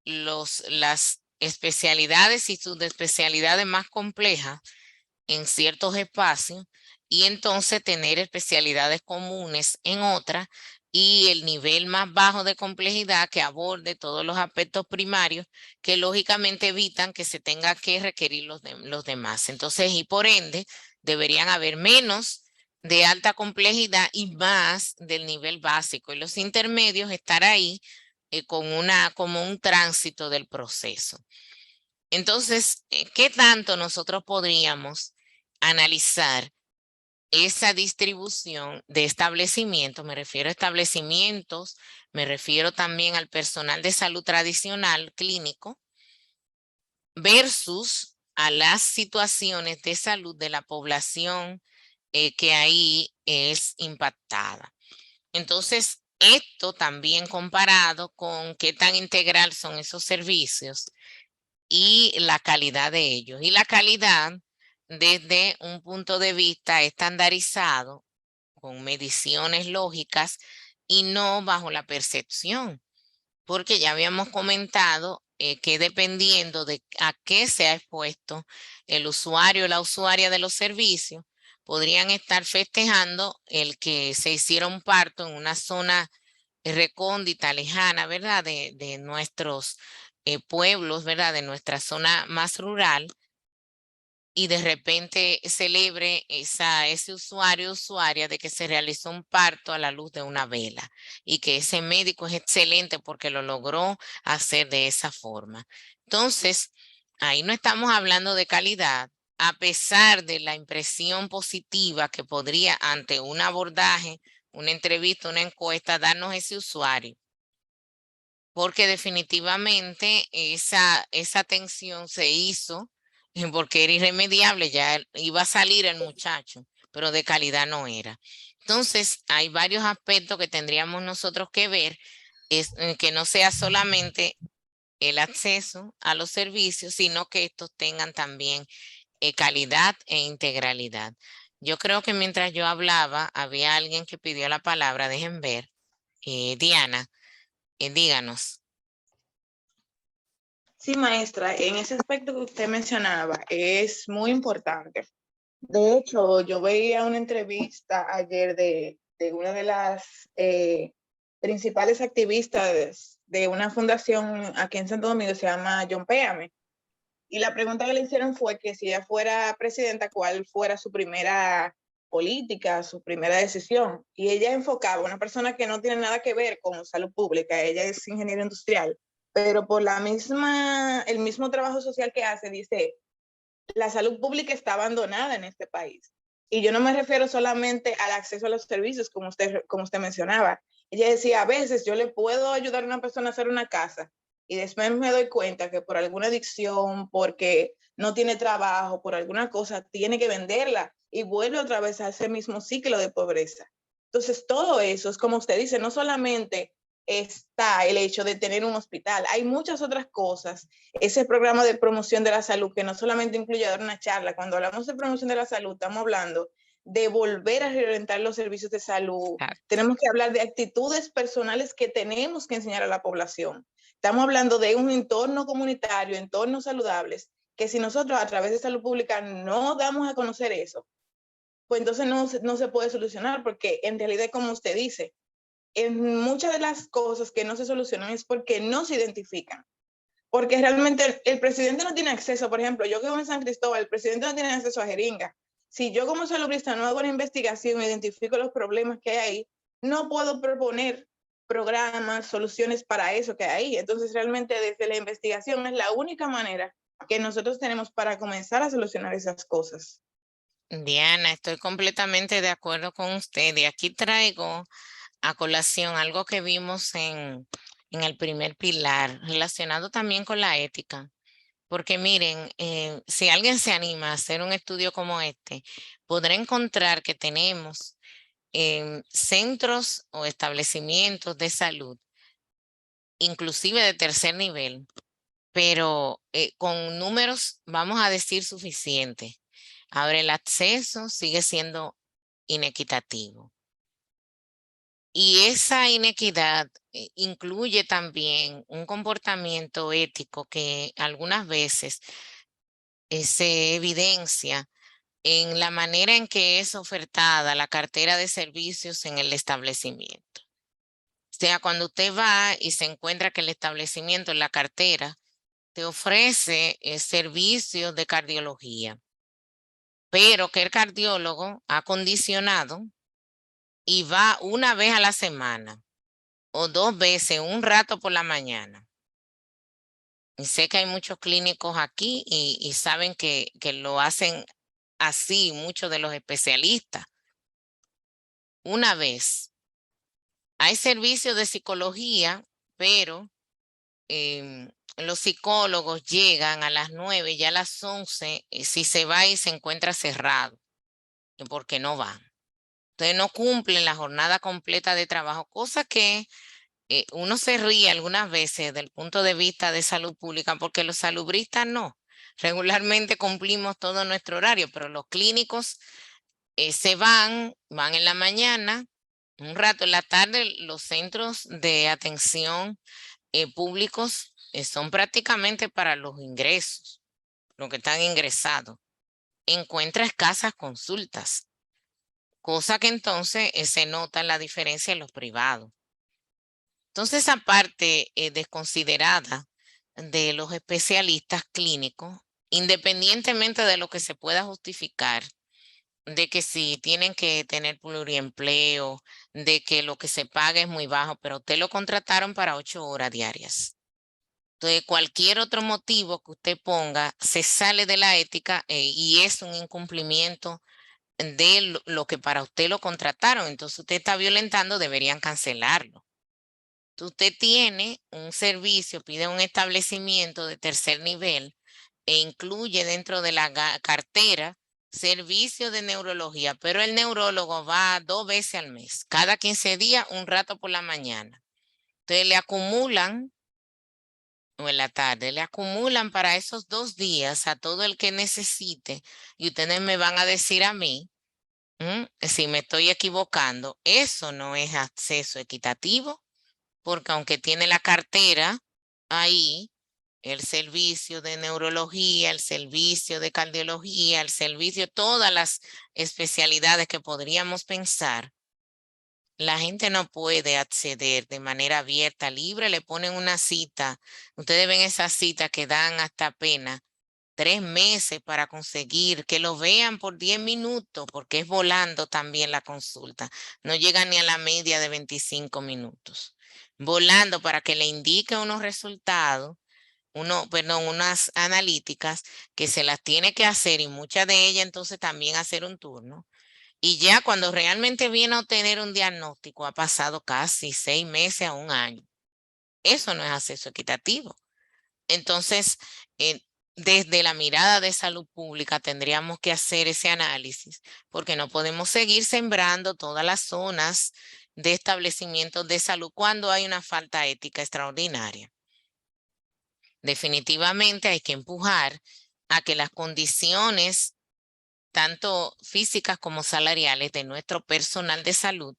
S1: las especialidades y subespecialidades más complejas en ciertos espacios y entonces tener especialidades comunes en otras y el nivel más bajo de complejidad que aborde todos los aspectos primarios que lógicamente evitan que se tenga que requerir los demás. Entonces, y por ende, deberían haber menos de alta complejidad y más del nivel básico, y los intermedios estar ahí como un tránsito del proceso. Entonces, ¿qué tanto nosotros podríamos analizar esa distribución de establecimientos? Me refiero a establecimientos, me refiero también al personal de salud tradicional clínico versus a las situaciones de salud de la población que ahí es impactada. Entonces, esto también comparado con qué tan integral son esos servicios y la calidad de ellos. Y la calidad desde un punto de vista estandarizado, con mediciones lógicas y no bajo la percepción, porque ya habíamos comentado que dependiendo de a qué se ha expuesto el usuario o la usuaria de los servicios, podrían estar festejando el que se hiciera un parto en una zona recóndita, lejana, ¿verdad? De nuestros pueblos, ¿verdad? De nuestra zona más rural, y de repente celebre ese usuario o usuaria de que se realizó un parto a la luz de una vela y que ese médico es excelente porque lo logró hacer de esa forma. Entonces, ahí no estamos hablando de calidad, a pesar de la impresión positiva que podría ante un abordaje, una entrevista, una encuesta, darnos ese usuario. Porque definitivamente esa atención se hizo porque era irremediable, ya iba a salir el muchacho, pero de calidad no era. Entonces, hay varios aspectos que tendríamos nosotros que ver, que no sea solamente el acceso a los servicios, sino que estos tengan también calidad e integralidad. Yo creo que mientras yo hablaba, había alguien que pidió la palabra, dejen ver. Diana, díganos.
S4: Sí, maestra, en ese aspecto que usted mencionaba es muy importante. De hecho, yo veía una entrevista ayer de una de las principales activistas de una fundación aquí en Santo Domingo, se llama John Péame. Y la pregunta que le hicieron fue que si ella fuera presidenta, ¿cuál fuera su primera política, su primera decisión? Y ella enfocaba a una persona que no tiene nada que ver con salud pública, ella es ingeniera industrial, pero por el mismo trabajo social que hace, dice, la salud pública está abandonada en este país. Y yo no me refiero solamente al acceso a los servicios, como usted mencionaba. Ella decía, a veces yo le puedo ayudar a una persona a hacer una casa y después me doy cuenta que por alguna adicción, porque no tiene trabajo, por alguna cosa, tiene que venderla y vuelve otra vez a ese mismo ciclo de pobreza. Entonces, todo eso es como usted dice, no solamente está el hecho de tener un hospital, hay muchas otras cosas. Ese programa de promoción de la salud, que no solamente incluye dar una charla, cuando hablamos de promoción de la salud, estamos hablando de volver a reorientar los servicios de salud.
S1: Exacto.
S4: Tenemos que hablar de actitudes personales que tenemos que enseñar a la población. Estamos hablando de un entorno comunitario, entornos saludables, que si nosotros a través de salud pública no damos a conocer eso, pues entonces no se puede solucionar, porque en realidad, como usted dice, en muchas de las cosas que no se solucionan es porque no se identifican. Porque realmente el presidente no tiene acceso, por ejemplo, yo que vivo en San Cristóbal, el presidente no tiene acceso a jeringa. Si yo como salubrista no hago una investigación, identifico los problemas que hay ahí, no puedo proponer programas, soluciones para eso que hay ahí. Entonces realmente desde la investigación es la única manera que nosotros tenemos para comenzar a solucionar esas cosas.
S1: Diana, estoy completamente de acuerdo con usted. Y aquí traigo a colación algo que vimos en el primer pilar, relacionado también con la ética. Porque miren, si alguien se anima a hacer un estudio como este, podrá encontrar que tenemos centros o establecimientos de salud, inclusive de tercer nivel, pero con números, vamos a decir, suficientes. Ahora, el acceso sigue siendo inequitativo. Y esa inequidad incluye también un comportamiento ético que algunas veces se evidencia en la manera en que es ofertada la cartera de servicios en el establecimiento. O sea, cuando usted va y se encuentra que el establecimiento en la cartera te ofrece servicios de cardiología, pero que el cardiólogo ha condicionado y va una vez a la semana o 2 veces, un rato por la mañana. Y sé que hay muchos clínicos aquí y saben que lo hacen así muchos de los especialistas. Una vez. Hay servicios de psicología, pero los psicólogos llegan a las 9, ya a las 11, si se va y se encuentra cerrado, porque no van. Entonces no cumplen la jornada completa de trabajo, cosa que uno se ríe algunas veces del punto de vista de salud pública, porque los salubristas no. Regularmente cumplimos todo nuestro horario, pero los clínicos se van en la mañana, un rato en la tarde. Los centros de atención públicos son prácticamente para los ingresos, los que están ingresados. Encuentra escasas consultas, cosa que entonces se nota la diferencia en los privados. Entonces, esa parte desconsiderada de los especialistas clínicos, independientemente de lo que se pueda justificar, de que si tienen que tener pluriempleo, de que lo que se paga es muy bajo, pero usted lo contrataron para 8 horas diarias. Entonces, cualquier otro motivo que usted ponga se sale de la ética y es un incumplimiento de lo que para usted lo contrataron. Entonces, usted está violentando, deberían cancelarlo. Usted tiene un servicio, pide un establecimiento de tercer nivel e incluye dentro de la cartera servicio de neurología, pero el neurólogo va 2 veces al mes, cada 15 días, un rato por la mañana. Entonces le acumulan, o en la tarde, le acumulan para esos 2 días a todo el que necesite, y ustedes me van a decir a mí, si me estoy equivocando, eso no es acceso equitativo, porque aunque tiene la cartera ahí, el servicio de neurología, el servicio de cardiología, el servicio, todas las especialidades que podríamos pensar, la gente no puede acceder de manera abierta, libre, le ponen una cita. Ustedes ven esas citas que dan hasta apenas 3 meses para conseguir que lo vean por 10 minutos, porque es volando también la consulta. No llega ni a la media de 25 minutos. Volando para que le indique unos resultados, unas analíticas que se las tiene que hacer y muchas de ellas entonces también hacer un turno. Y ya cuando realmente viene a obtener un diagnóstico ha pasado casi 6 meses a un año. Eso no es acceso equitativo. Entonces, desde la mirada de salud pública tendríamos que hacer ese análisis porque no podemos seguir sembrando todas las zonas de establecimientos de salud cuando hay una falta ética extraordinaria. Definitivamente hay que empujar a que las condiciones tanto físicas como salariales de nuestro personal de salud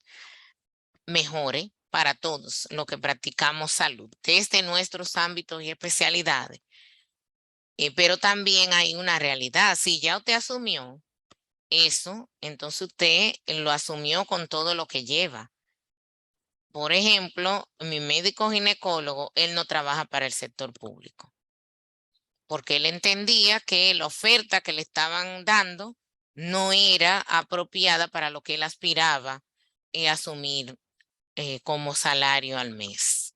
S1: mejore para todos los que practicamos salud, desde nuestros ámbitos y especialidades. Pero también hay una realidad. Si ya usted asumió eso, entonces usted lo asumió con todo lo que lleva. Por ejemplo, mi médico ginecólogo, él no trabaja para el sector público, porque él entendía que la oferta que le estaban dando no era apropiada para lo que él aspiraba a asumir como salario al mes.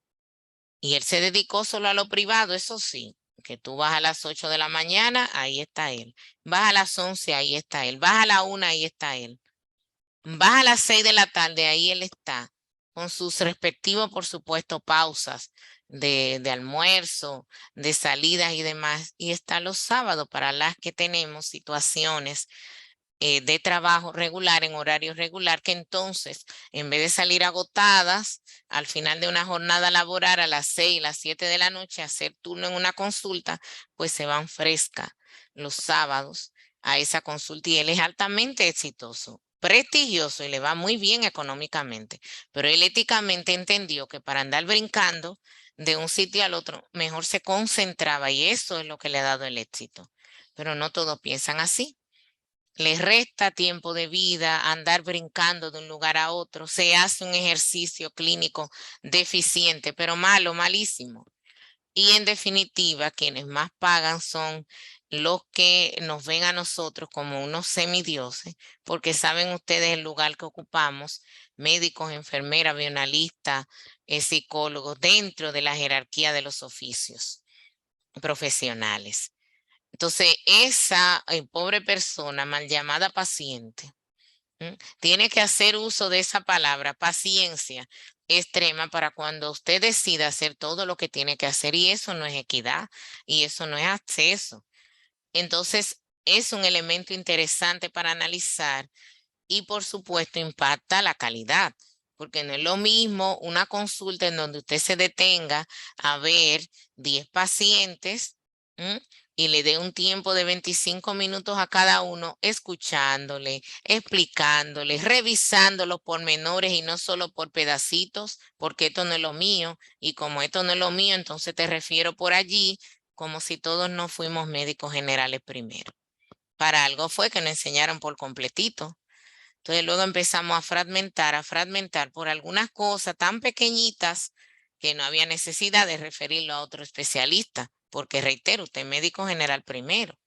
S1: Y él se dedicó solo a lo privado, eso sí, que tú vas a las 8 de la mañana, ahí está él. Vas a las 11, ahí está él. Vas a la 1, ahí está él. Vas a las 6 de la tarde, ahí él está, con sus respectivos, por supuesto, pausas de almuerzo, de salidas y demás. Y está los sábados para las que tenemos situaciones de trabajo regular en horario regular, que entonces, en vez de salir agotadas al final de una jornada laboral a las 6, las 7 de la noche, hacer turno en una consulta, pues se van frescas los sábados a esa consulta y él es altamente exitoso, prestigioso y le va muy bien económicamente, pero él éticamente entendió que para andar brincando de un sitio al otro, mejor se concentraba y eso es lo que le ha dado el éxito. Pero no todos piensan así. Les resta tiempo de vida andar brincando de un lugar a otro. Se hace un ejercicio clínico deficiente, pero malo, malísimo. Y en definitiva, quienes más pagan son los que nos ven a nosotros como unos semidioses, porque saben ustedes el lugar que ocupamos, médicos, enfermeras, bioanalistas, psicólogos, dentro de la jerarquía de los oficios profesionales. Entonces, esa pobre persona mal llamada paciente tiene que hacer uso de esa palabra, paciencia extrema, para cuando usted decida hacer todo lo que tiene que hacer, y eso no es equidad y eso no es acceso. Entonces, es un elemento interesante para analizar y, por supuesto, impacta la calidad, porque no es lo mismo una consulta en donde usted se detenga a ver 10 pacientes y le dé un tiempo de 25 minutos a cada uno, escuchándole, explicándole, revisando los pormenores y no solo por pedacitos, porque esto no es lo mío, y como esto no es lo mío, entonces te refiero por allí, como si todos no fuimos médicos generales primero. Para algo fue que nos enseñaron por completito. Entonces luego empezamos a fragmentar por algunas cosas tan pequeñitas que no había necesidad de referirlo a otro especialista, porque reitero, usted es médico general primero.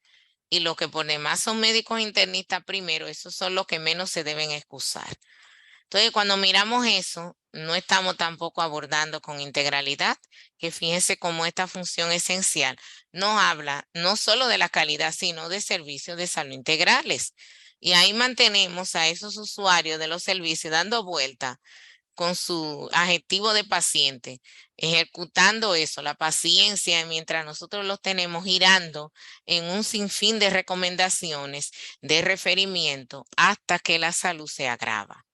S1: Y los que por demás son médicos internistas primero, esos son los que menos se deben excusar. Entonces, cuando miramos eso, no estamos tampoco abordando con integralidad, que fíjense cómo esta función esencial nos habla no solo de la calidad, sino de servicios de salud integrales. Y ahí mantenemos a esos usuarios de los servicios dando vuelta con su adjetivo de paciente, ejecutando eso, la paciencia, mientras nosotros los tenemos girando en un sinfín de recomendaciones, de referimiento, hasta que la salud se agrava.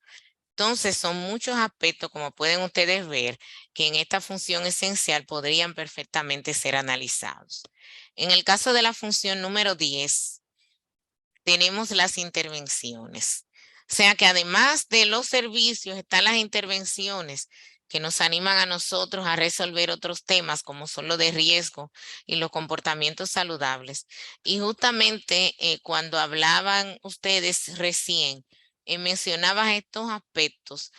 S1: Entonces, son muchos aspectos, como pueden ustedes ver, que en esta función esencial podrían perfectamente ser analizados. En el caso de la función número 10, tenemos las intervenciones. O sea que además de los servicios están las intervenciones que nos animan a nosotros a resolver otros temas como son los de riesgo y los comportamientos saludables. Y justamente cuando hablaban ustedes recién, mencionabas estos aspectos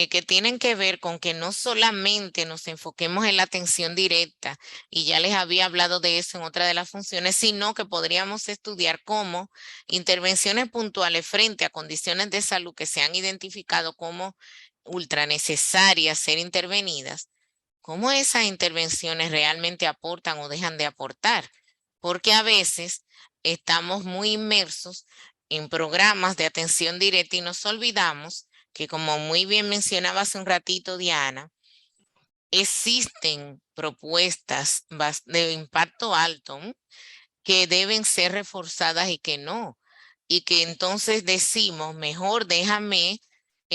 S1: que tienen que ver con que no solamente nos enfoquemos en la atención directa, y ya les había hablado de eso en otra de las funciones, sino que podríamos estudiar cómo intervenciones puntuales frente a condiciones de salud que se han identificado como ultra necesarias ser intervenidas, cómo esas intervenciones realmente aportan o dejan de aportar, porque a veces estamos muy inmersos en programas de atención directa y nos olvidamos que, como muy bien mencionaba hace un ratito Diana, existen propuestas de impacto alto que deben ser reforzadas y que no. Y que entonces decimos, mejor déjame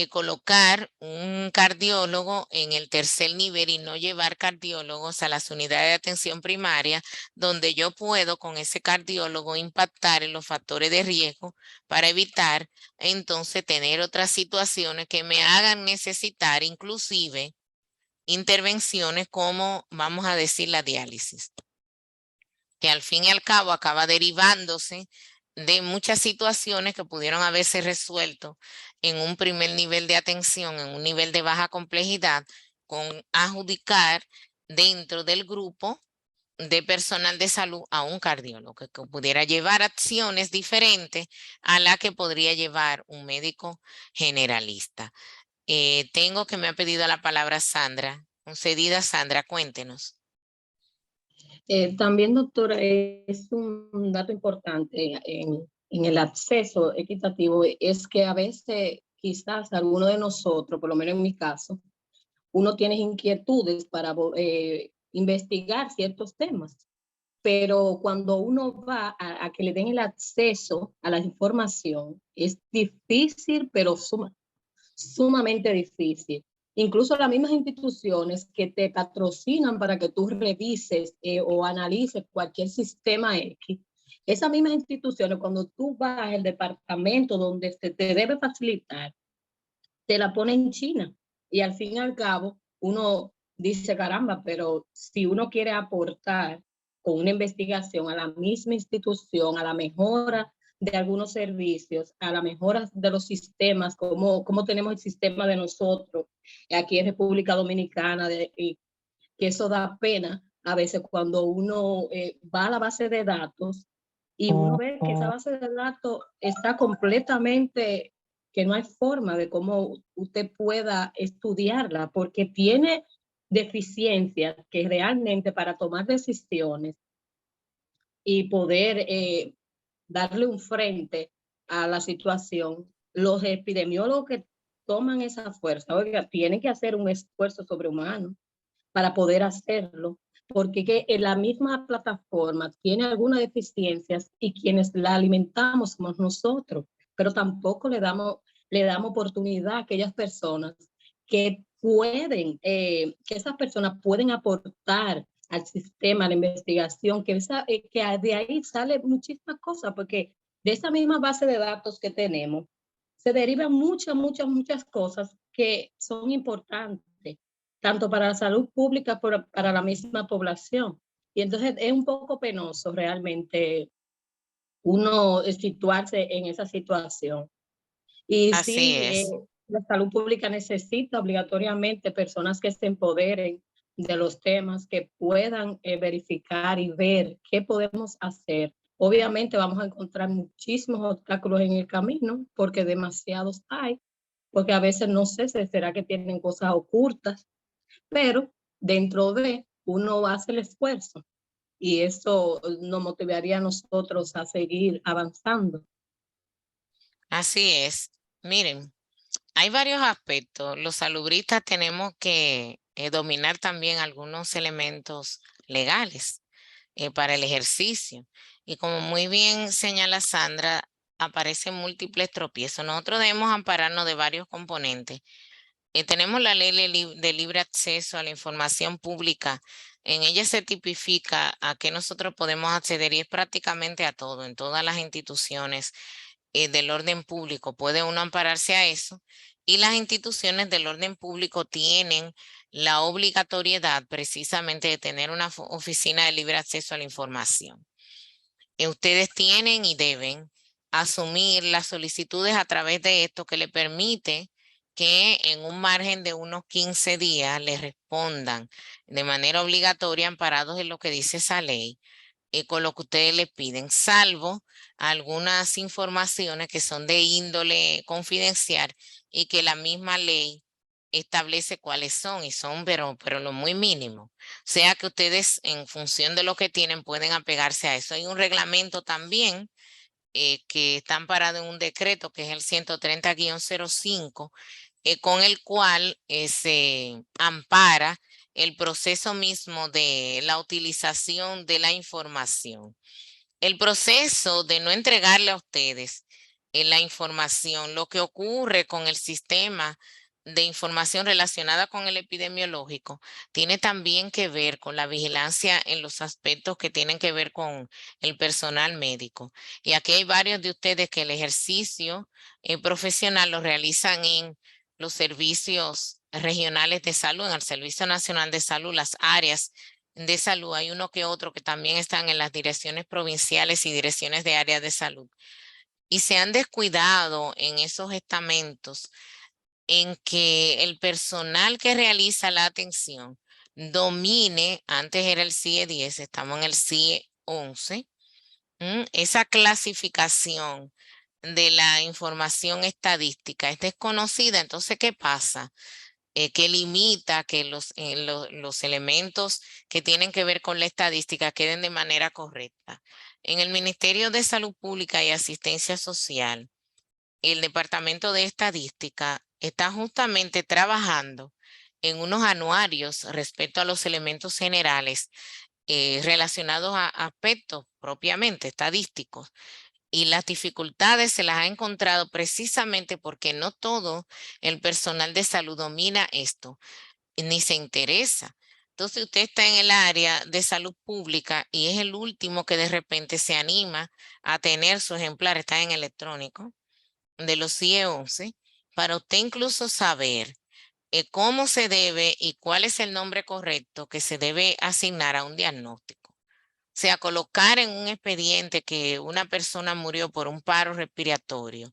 S1: colocar un cardiólogo en el tercer nivel y no llevar cardiólogos a las unidades de atención primaria, donde yo puedo con ese cardiólogo impactar en los factores de riesgo para evitar entonces tener otras situaciones que me hagan necesitar inclusive intervenciones como, vamos a decir, la diálisis, que al fin y al cabo acaba derivándose de muchas situaciones que pudieron haberse resuelto en un primer nivel de atención, en un nivel de baja complejidad, con adjudicar dentro del grupo de personal de salud a un cardiólogo que pudiera llevar acciones diferentes a la que podría llevar un médico generalista. Tengo que me ha pedido la palabra Sandra. Concedida, Sandra, cuéntenos.
S5: También, doctora, es un dato importante en el acceso equitativo, es que a veces quizás alguno de nosotros, por lo menos en mi caso, uno tiene inquietudes para investigar ciertos temas, pero cuando uno va a que le den el acceso a la información, es difícil, pero sumamente difícil. Incluso las mismas instituciones que te patrocinan para que tú revises o analices cualquier sistema X, esas mismas instituciones, cuando tú vas al departamento donde se te debe facilitar, te la ponen en China. Y al fin y al cabo, uno dice, caramba, pero si uno quiere aportar con una investigación a la misma institución, a la mejora de algunos servicios, a la mejora de los sistemas, como tenemos el sistema de nosotros aquí en República Dominicana, que eso da pena a veces cuando uno va a la base de datos y uno ve que esa base de datos está completamente, que no hay forma de cómo usted pueda estudiarla, porque tiene deficiencias que realmente para tomar decisiones y poder darle un frente a la situación, los epidemiólogos que toman esa fuerza, oiga, tienen que hacer un esfuerzo sobrehumano para poder hacerlo, porque que en la misma plataforma tiene algunas deficiencias y quienes la alimentamos somos nosotros, pero tampoco le damos oportunidad a aquellas personas que pueden, que esas personas pueden aportar al sistema, a la investigación, que de ahí sale muchísimas cosas, porque de esa misma base de datos que tenemos, se derivan muchas cosas que son importantes, tanto para la salud pública como para la misma población. Y entonces es un poco penoso realmente uno situarse en esa situación. Y
S1: Así
S5: sí,
S1: es.
S5: la salud pública necesita obligatoriamente personas que se empoderen de los temas, que puedan verificar y ver qué podemos hacer. Obviamente vamos a encontrar muchísimos obstáculos en el camino, porque demasiados hay, porque a veces no sé, será que tienen cosas ocultas, pero dentro de uno hace el esfuerzo y eso nos motivaría a nosotros a seguir avanzando.
S1: Así es. Miren, hay varios aspectos. Los salubristas tenemos que dominar también algunos elementos legales para el ejercicio. Y como muy bien señala Sandra, aparecen múltiples tropiezos. Nosotros debemos ampararnos de varios componentes. Tenemos la ley de libre acceso a la información pública. En ella se tipifica a qué nosotros podemos acceder y es prácticamente a todo, en todas las instituciones del orden público. Puede uno ampararse a eso y las instituciones del orden público tienen la obligatoriedad precisamente de tener una oficina de libre acceso a la información. Ustedes tienen y deben asumir las solicitudes a través de esto que le permite que en un margen de unos 15 días les respondan de manera obligatoria, amparados en lo que dice esa ley, con lo que ustedes le piden, salvo algunas informaciones que son de índole confidencial y que la misma ley establece cuáles son, y son, pero lo muy mínimo. O sea que ustedes, en función de lo que tienen, pueden apegarse a eso. Hay un reglamento también que está amparado en un decreto, que es el 130-05, con el cual se ampara el proceso mismo de la utilización de la información. El proceso de no entregarle a ustedes la información, lo que ocurre con el sistema de información relacionada con el epidemiológico, tiene también que ver con la vigilancia en los aspectos que tienen que ver con el personal médico. Y aquí hay varios de ustedes que el ejercicio profesional lo realizan en los servicios regionales de salud, en el Servicio Nacional de Salud, las áreas de salud. Hay uno que otro que también están en las direcciones provinciales y direcciones de áreas de salud. Y se han descuidado en esos estamentos en que el personal que realiza la atención domine, antes era el CIE 10, estamos en el CIE 11, esa clasificación de la información estadística es desconocida. Entonces, ¿qué pasa? Que limita que los elementos que tienen que ver con la estadística queden de manera correcta. En el Ministerio de Salud Pública y Asistencia Social, el Departamento de Estadística está justamente trabajando en unos anuarios respecto a los elementos generales relacionados a aspectos propiamente estadísticos. Y las dificultades se las ha encontrado precisamente porque no todo el personal de salud domina esto, ni se interesa. Entonces usted está en el área de salud pública y es el último que de repente se anima a tener su ejemplar, está en electrónico, de los CIE 11, para usted incluso saber cómo se debe y cuál es el nombre correcto que se debe asignar a un diagnóstico. O sea, colocar en un expediente que una persona murió por un paro respiratorio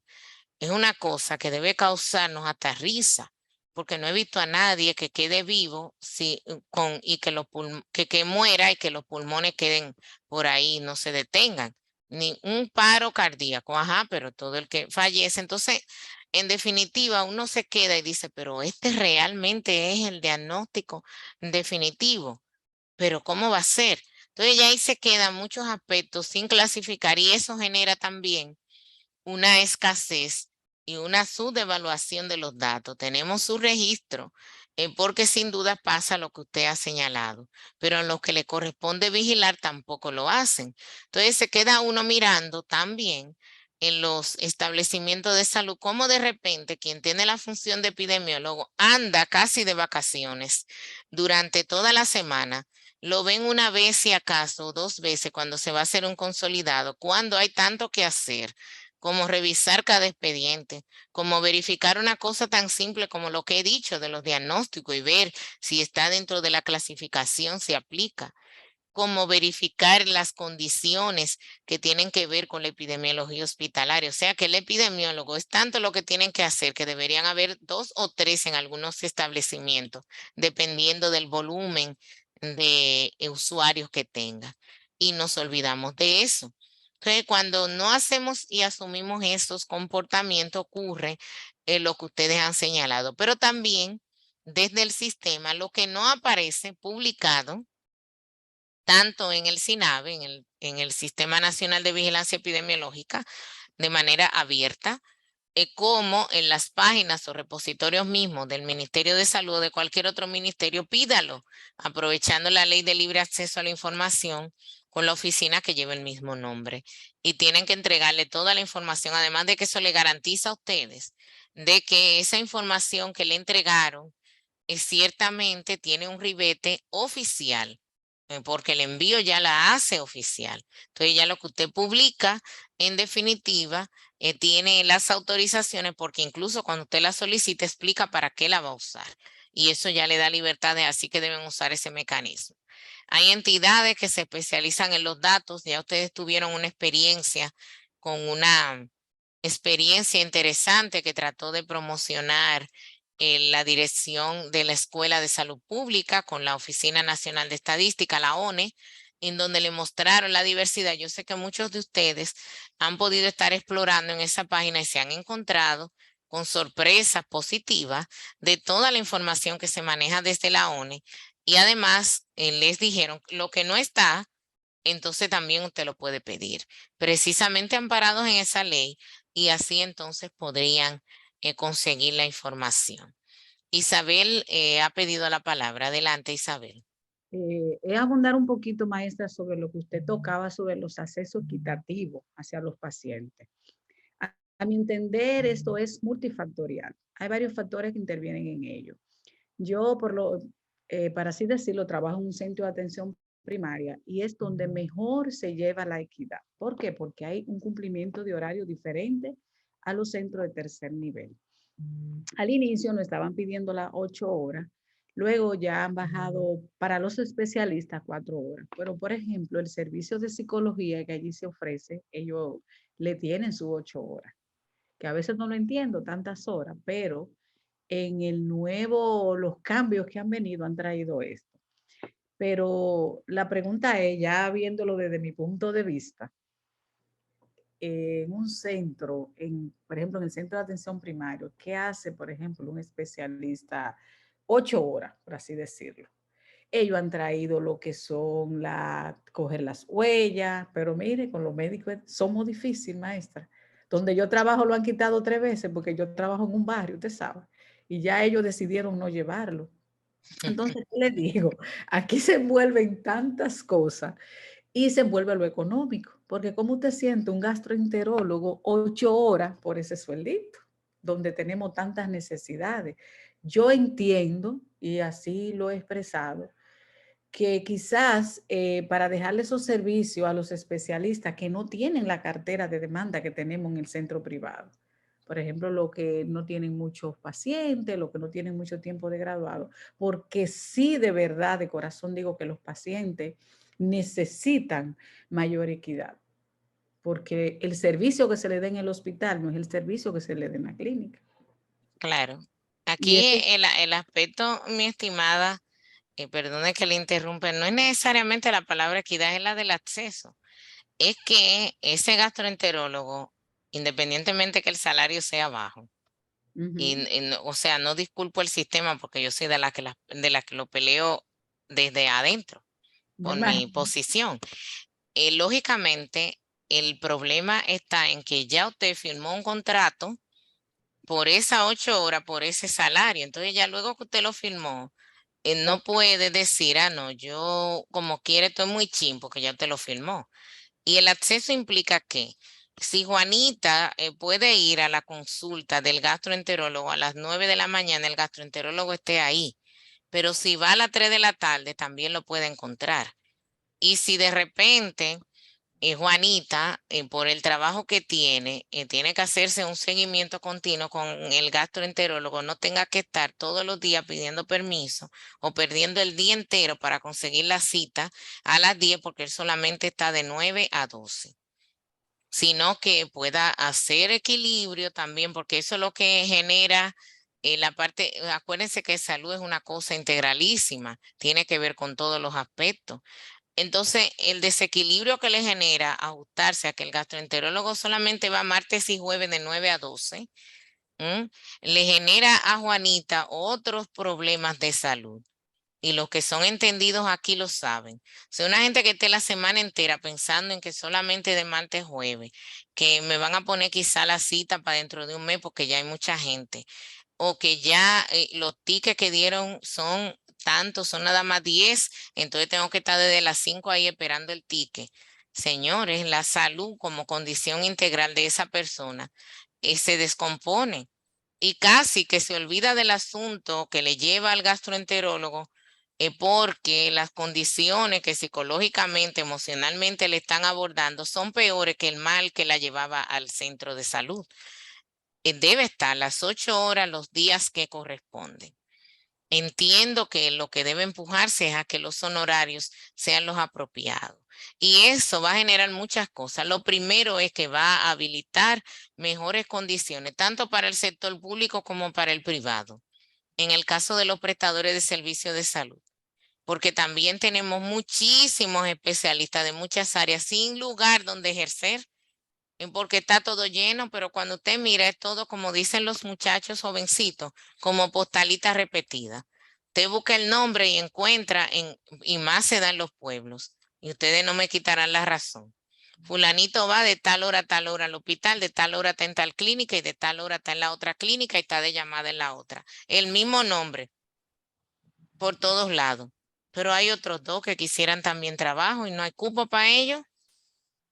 S1: es una cosa que debe causarnos hasta risa, porque no he visto a nadie que quede vivo y que muera y que los pulmones queden por ahí, no se detengan. Ni un paro cardíaco, ajá, pero todo el que fallece. Entonces, en definitiva, uno se queda y dice, pero este realmente es el diagnóstico definitivo, pero ¿cómo va a ser? Entonces ya ahí se quedan muchos aspectos sin clasificar y eso genera también una escasez y una subdevaluación de los datos. Tenemos su registro, porque sin duda pasa lo que usted ha señalado, pero en los que le corresponde vigilar tampoco lo hacen. Entonces se queda uno mirando también en los establecimientos de salud, como de repente quien tiene la función de epidemiólogo anda casi de vacaciones durante toda la semana. Lo ven una vez si acaso, o 2 veces cuando se va a hacer un consolidado, cuando hay tanto que hacer, como revisar cada expediente, como verificar una cosa tan simple como lo que he dicho de los diagnósticos y ver si está dentro de la clasificación, si aplica, como verificar las condiciones que tienen que ver con la epidemiología hospitalaria. O sea que el epidemiólogo es tanto lo que tienen que hacer que deberían haber 2 o 3 en algunos establecimientos, dependiendo del volumen de usuarios que tenga. Y nos olvidamos de eso. Entonces, cuando no hacemos y asumimos esos comportamientos, ocurre lo que ustedes han señalado. Pero también desde el sistema, lo que no aparece publicado, tanto en el SINAVE, en el Sistema Nacional de Vigilancia Epidemiológica, de manera abierta, como en las páginas o repositorios mismos del Ministerio de Salud o de cualquier otro ministerio, pídalo, aprovechando la ley de libre acceso a la información con la oficina que lleva el mismo nombre. Y tienen que entregarle toda la información, además de que eso le garantiza a ustedes de que esa información que le entregaron ciertamente tiene un ribete oficial, porque el envío ya la hace oficial. Entonces ya lo que usted publica, en definitiva, tiene las autorizaciones, porque incluso cuando usted la solicita, explica para qué la va a usar. Y eso ya le da libertades, así que deben usar ese mecanismo. Hay entidades que se especializan en los datos, ya ustedes tuvieron una experiencia con una experiencia interesante que trató de promocionar la dirección de la Escuela de Salud Pública con la Oficina Nacional de Estadística, la ONE, en donde le mostraron la diversidad. Yo sé que muchos de ustedes han podido estar explorando en esa página y se han encontrado con sorpresas positivas de toda la información que se maneja desde la ONE. Y además les dijeron lo que no está, entonces también usted lo puede pedir, precisamente amparados en esa ley, y así entonces podrían conseguir la información. Isabel ha pedido la palabra. Adelante, Isabel.
S6: Es abundar un poquito, maestra, sobre lo que usted tocaba sobre los accesos equitativos hacia los pacientes. A mi entender, esto es multifactorial. Hay varios factores que intervienen en ello. Yo, para así decirlo, trabajo en un centro de atención primaria y es donde mejor se lleva la equidad. ¿Por qué? Porque hay un cumplimiento de horario diferente a los centros de tercer nivel. Al inicio nos estaban pidiendo las 8 horas, luego ya han bajado para los especialistas 4 horas. Pero, por ejemplo, el servicio de psicología que allí se ofrece, ellos le tienen sus 8 horas, que a veces no lo entiendo, tantas horas, pero en el nuevo, los cambios que han venido han traído esto. Pero la pregunta es, ya viéndolo desde mi punto de vista, en un centro, por ejemplo, en el centro de atención primario, ¿qué hace, por ejemplo, un especialista 8 horas, por así decirlo? Ellos han traído lo que son coger las huellas, pero mire, con los médicos somos difíciles, maestra. Donde yo trabajo lo han quitado 3 veces porque yo trabajo en un barrio, usted sabe, y ya ellos decidieron no llevarlo. Entonces, ¿qué les digo? Aquí se envuelven tantas cosas y se envuelve lo económico, porque ¿cómo usted siente un gastroenterólogo 8 horas por ese sueldito, donde tenemos tantas necesidades? Yo entiendo, y así lo he expresado, que quizás para dejarle esos servicios a los especialistas que no tienen la cartera de demanda que tenemos en el centro privado, por ejemplo, los que no tienen muchos pacientes, los que no tienen mucho tiempo de graduado, porque sí, de verdad, de corazón digo que los pacientes necesitan mayor equidad, porque el servicio que se le da en el hospital no es el servicio que se le da en la clínica.
S1: Claro.
S6: Y
S1: Aquí
S6: eso,
S1: el aspecto, mi estimada, perdone que le interrumpa, no es necesariamente la palabra equidad, es la del acceso. Es que ese gastroenterólogo, independientemente que el salario sea bajo, o sea, no disculpo el sistema porque yo soy de la que lo peleo desde adentro,
S6: me
S1: por mi
S6: imagino.
S1: posición. Lógicamente, el problema está en que ya usted firmó un contrato por esas 8 horas, por ese salario. Entonces ya luego que usted lo firmó, no puede decir, no, yo como quiere estoy muy chin porque ya usted lo firmó. Y el acceso implica que si Juanita puede ir a la consulta del gastroenterólogo a las 9 de la mañana, el gastroenterólogo esté ahí. Pero si va a las 3 de la tarde, también lo puede encontrar. Y si de repente Juanita, por el trabajo que tiene que hacerse un seguimiento continuo con el gastroenterólogo, no tenga que estar todos los días pidiendo permiso o perdiendo el día entero para conseguir la cita a las 10 porque él solamente está de 9 a 12, sino que pueda hacer equilibrio también, porque eso es lo que genera la parte. Acuérdense que salud es una cosa integralísima, tiene que ver con todos los aspectos. Entonces, el desequilibrio que le genera ajustarse a que el gastroenterólogo solamente va martes y jueves de 9 a 12, le genera a Juanita otros problemas de salud. Y los que son entendidos aquí lo saben. Si una gente que esté la semana entera pensando en que solamente de martes a jueves, que me van a poner quizá la cita para dentro de un mes porque ya hay mucha gente, o que ya los tickets que dieron son tantos, son nada más 10, entonces tengo que estar desde las 5 ahí esperando el ticket. Señores, la salud como condición integral de esa persona se descompone y casi que se olvida del asunto que le lleva al gastroenterólogo, porque las condiciones que psicológicamente, emocionalmente le están abordando son peores que el mal que la llevaba al centro de salud. Debe estar las 8 horas los días que corresponden. Entiendo que lo que debe empujarse es a que los honorarios sean los apropiados. Y eso va a generar muchas cosas. Lo primero es que va a habilitar mejores condiciones, tanto para el sector público como para el privado. En el caso de los prestadores de servicios de salud, porque también tenemos muchísimos especialistas de muchas áreas sin lugar donde ejercer, porque está todo lleno, pero cuando usted mira es todo, como dicen los muchachos jovencitos, como postalita repetida. Usted busca el nombre y encuentra, y más se da en los pueblos, y ustedes no me quitarán la razón. Fulanito va de tal hora a tal hora al hospital, de tal hora está en tal clínica y de tal hora está en la otra clínica y está de llamada en la otra. El mismo nombre por todos lados. Pero hay otros dos que quisieran también trabajo y no hay cupo para ellos,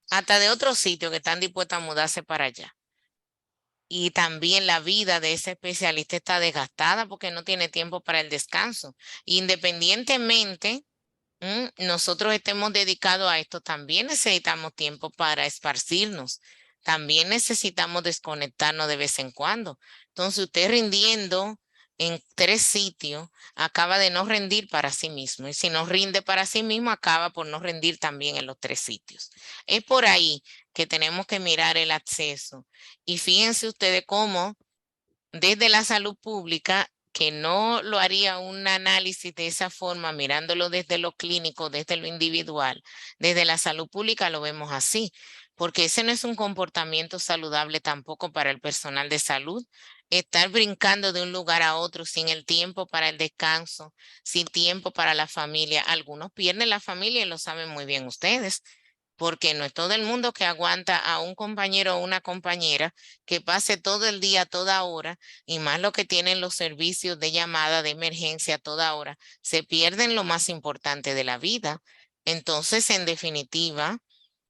S1: hasta de otros sitios que están dispuestos a mudarse para allá. Y también la vida de ese especialista está desgastada porque no tiene tiempo para el descanso. Independientemente, nosotros estemos dedicados a esto, también necesitamos tiempo para esparcirnos. También necesitamos desconectarnos de vez en cuando. Entonces, usted rindiendo en 3 sitios, acaba de no rendir para sí mismo. Y si no rinde para sí mismo, acaba por no rendir también en los 3 sitios. Es por ahí que tenemos que mirar el acceso. Y fíjense ustedes cómo desde la salud pública, que no lo haría un análisis de esa forma, mirándolo desde lo clínico, desde lo individual, desde la salud pública lo vemos así, porque ese no es un comportamiento saludable tampoco para el personal de salud. Estar brincando de un lugar a otro sin el tiempo para el descanso, sin tiempo para la familia. Algunos pierden la familia y lo saben muy bien ustedes, porque no es todo el mundo que aguanta a un compañero o una compañera que pase todo el día, toda hora, y más lo que tienen los servicios de llamada de emergencia a toda hora, se pierden lo más importante de la vida. Entonces, en definitiva,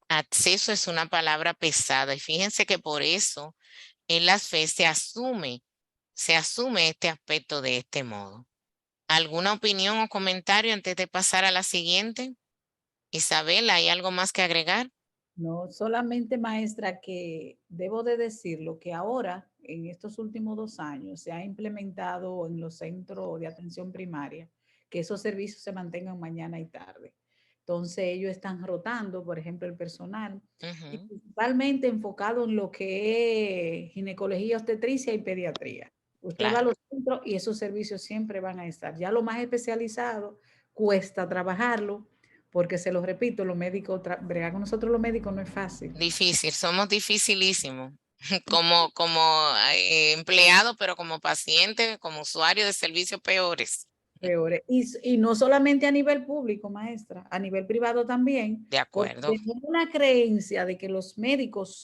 S1: acceso es una palabra pesada y fíjense que por eso en las FE se asume este aspecto de este modo. ¿Alguna opinión o comentario antes de pasar a la siguiente? Isabel, ¿hay algo más que agregar?
S6: No, solamente maestra, que debo de decirlo que ahora, en estos últimos 2 años, se ha implementado en los centros de atención primaria que esos servicios se mantengan mañana y tarde. Entonces ellos están rotando, por ejemplo, el personal, y principalmente enfocado en lo que es ginecología, obstetricia y pediatría. Usted va a los centros y esos servicios siempre van a estar. Ya lo más especializado cuesta trabajarlo, porque se los repito, los médicos, bregar con nosotros los médicos no es fácil.
S1: Difícil, somos dificilísimos. Como empleado, pero como paciente, como usuario de servicios peores.
S6: Peores. Y no solamente a nivel público, maestra, a nivel privado también.
S1: De acuerdo.
S6: Porque tenemos una creencia de que los médicos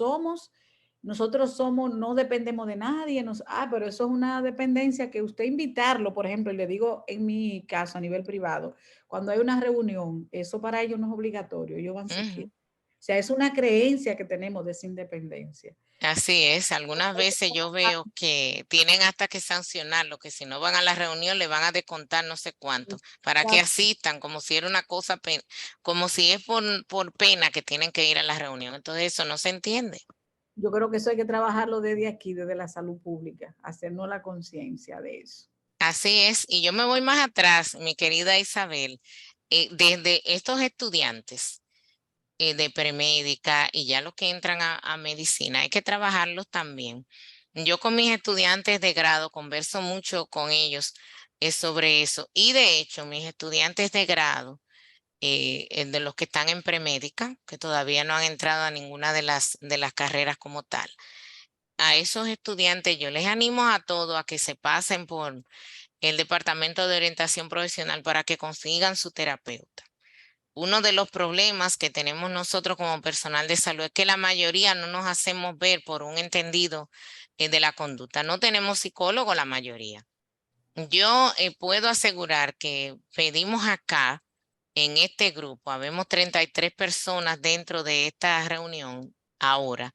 S6: nosotros somos, no dependemos de nadie. Pero eso es una dependencia que usted invitarlo, por ejemplo, y le digo en mi caso a nivel privado, cuando hay una reunión, eso para ellos no es obligatorio, ellos van si quieren. O sea, es una creencia que tenemos de esa independencia.
S1: Así es, algunas veces yo veo que tienen hasta que sancionarlo, que si no van a la reunión le van a descontar no sé cuánto, para que asistan, como si era una cosa, como si es por pena que tienen que ir a la reunión. Entonces eso no se entiende.
S6: Yo creo que eso hay que trabajarlo desde aquí, desde la salud pública, hacernos la conciencia de eso.
S1: Así es, y yo me voy más atrás, mi querida Isabel, desde estos estudiantes de premédica y ya los que entran a medicina, hay que trabajarlos también. Yo con mis estudiantes de grado converso mucho con ellos sobre eso, y de hecho mis estudiantes de grado, de los que están en premédica, que todavía no han entrado a ninguna de las carreras como tal, a esos estudiantes yo les animo a todos a que se pasen por el Departamento de Orientación Profesional para que consigan su terapeuta. Uno de los problemas que tenemos nosotros como personal de salud es que la mayoría no nos hacemos ver por un entendido de la conducta. No tenemos psicólogo la mayoría. Yo puedo asegurar que pedimos acá, en este grupo, habemos 33 personas dentro de esta reunión ahora,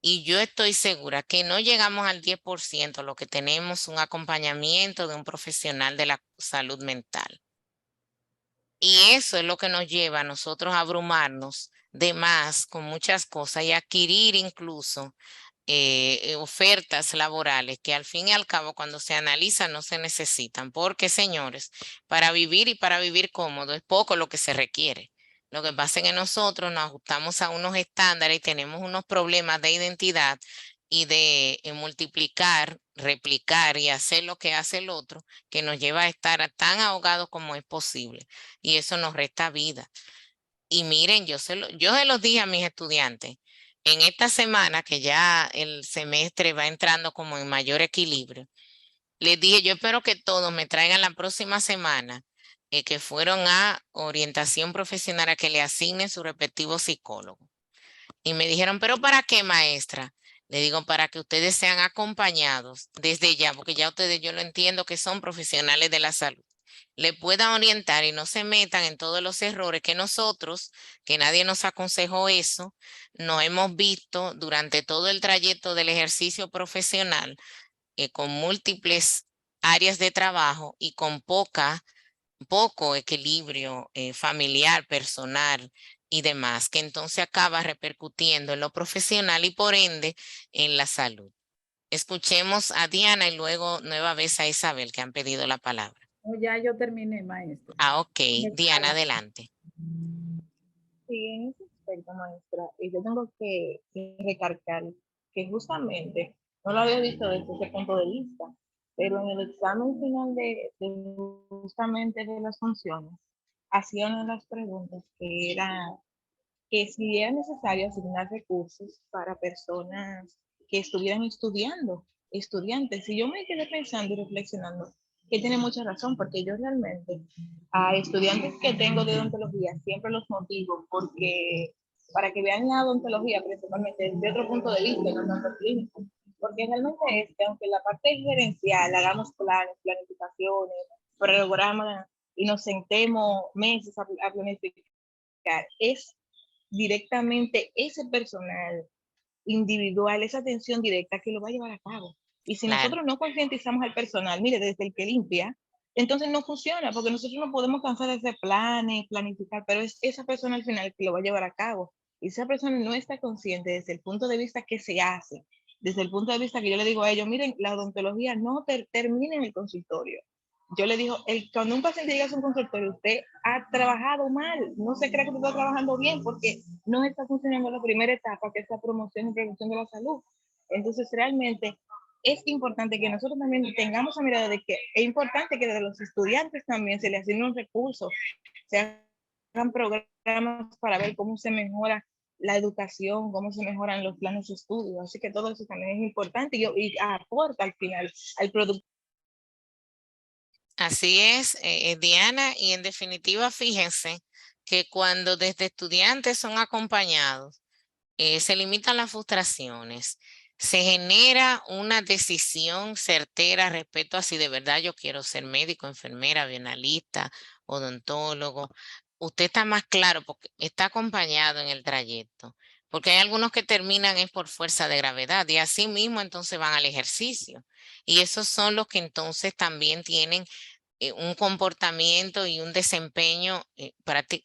S1: y yo estoy segura que no llegamos al 10% lo que tenemos un acompañamiento de un profesional de la salud mental. Y eso es lo que nos lleva a nosotros a abrumarnos de más con muchas cosas y adquirir incluso ofertas laborales que al fin y al cabo cuando se analizan no se necesitan. Porque, señores, para vivir y para vivir cómodo es poco lo que se requiere. Lo que pasa es que nosotros nos ajustamos a unos estándares y tenemos unos problemas de identidad y de multiplicar, replicar y hacer lo que hace el otro, que nos lleva a estar tan ahogados como es posible. Y eso nos resta vida. Y miren, yo se los dije a mis estudiantes, en esta semana que ya el semestre va entrando como en mayor equilibrio, les dije, yo espero que todos me traigan la próxima semana que fueron a orientación profesional a que le asignen su respectivo psicólogo. Y me dijeron, ¿pero para qué, maestra? Le digo, para que ustedes sean acompañados desde ya, porque ya ustedes, yo lo entiendo que son profesionales de la salud. Le puedan orientar y no se metan en todos los errores que nosotros, que nadie nos aconsejó eso, no hemos visto durante todo el trayecto del ejercicio profesional con múltiples áreas de trabajo y con poco equilibrio familiar, personal y demás, que entonces acaba repercutiendo en lo profesional y por ende en la salud. Escuchemos a Diana y luego nueva vez a Isabel que han pedido la palabra.
S6: Ya yo terminé, maestra.
S1: Ok, Diana, adelante.
S4: Sí, en ese aspecto, maestra, yo tengo que recalcar que justamente no lo había visto desde ese punto de vista, pero en el examen final justamente de las funciones, hacía una de las preguntas que era que si era necesario asignar recursos para personas que estuvieran estudiando, estudiantes. Y yo me quedé pensando y reflexionando que tiene mucha razón, porque yo realmente a estudiantes que tengo de odontología siempre los motivo porque para que vean la odontología principalmente desde otro punto de vista, no tanto clínico, porque realmente es que aunque la parte gerencial hagamos planes, planificaciones, programas y nos sentemos meses a planificar, es directamente ese personal individual, esa atención directa que lo va a llevar a cabo. Y si
S1: Claro.
S4: nosotros no concientizamos al personal, mire, desde el que limpia, entonces no funciona, porque nosotros no podemos cansar de hacer planes, planificar, pero es esa persona al final que lo va a llevar a cabo. Y esa persona no está consciente desde el punto de vista que se hace, desde el punto de vista que yo le digo a ellos, miren, la odontología no termina en el consultorio. Yo le digo, cuando un paciente llega a un consultorio, usted ha trabajado mal, no se cree que usted está trabajando bien porque no está funcionando la primera etapa, que es la promoción y prevención de la salud. Entonces, realmente es importante que nosotros también tengamos la mirada de que es importante que desde los estudiantes también se les asigne un recurso, se hagan programas para ver cómo se mejora la educación, cómo se mejoran los planes de estudio. Así que todo eso también es importante y aporta al final al producto.
S1: Así es, Diana, y en definitiva, fíjense que cuando desde estudiantes son acompañados, se limitan las frustraciones, se genera una decisión certera respecto a si de verdad yo quiero ser médico, enfermera, bioanalista, odontólogo. Usted está más claro porque está acompañado en el trayecto, porque hay algunos que terminan es por fuerza de gravedad y así mismo entonces van al ejercicio. Y esos son los que entonces también tienen un comportamiento y un desempeño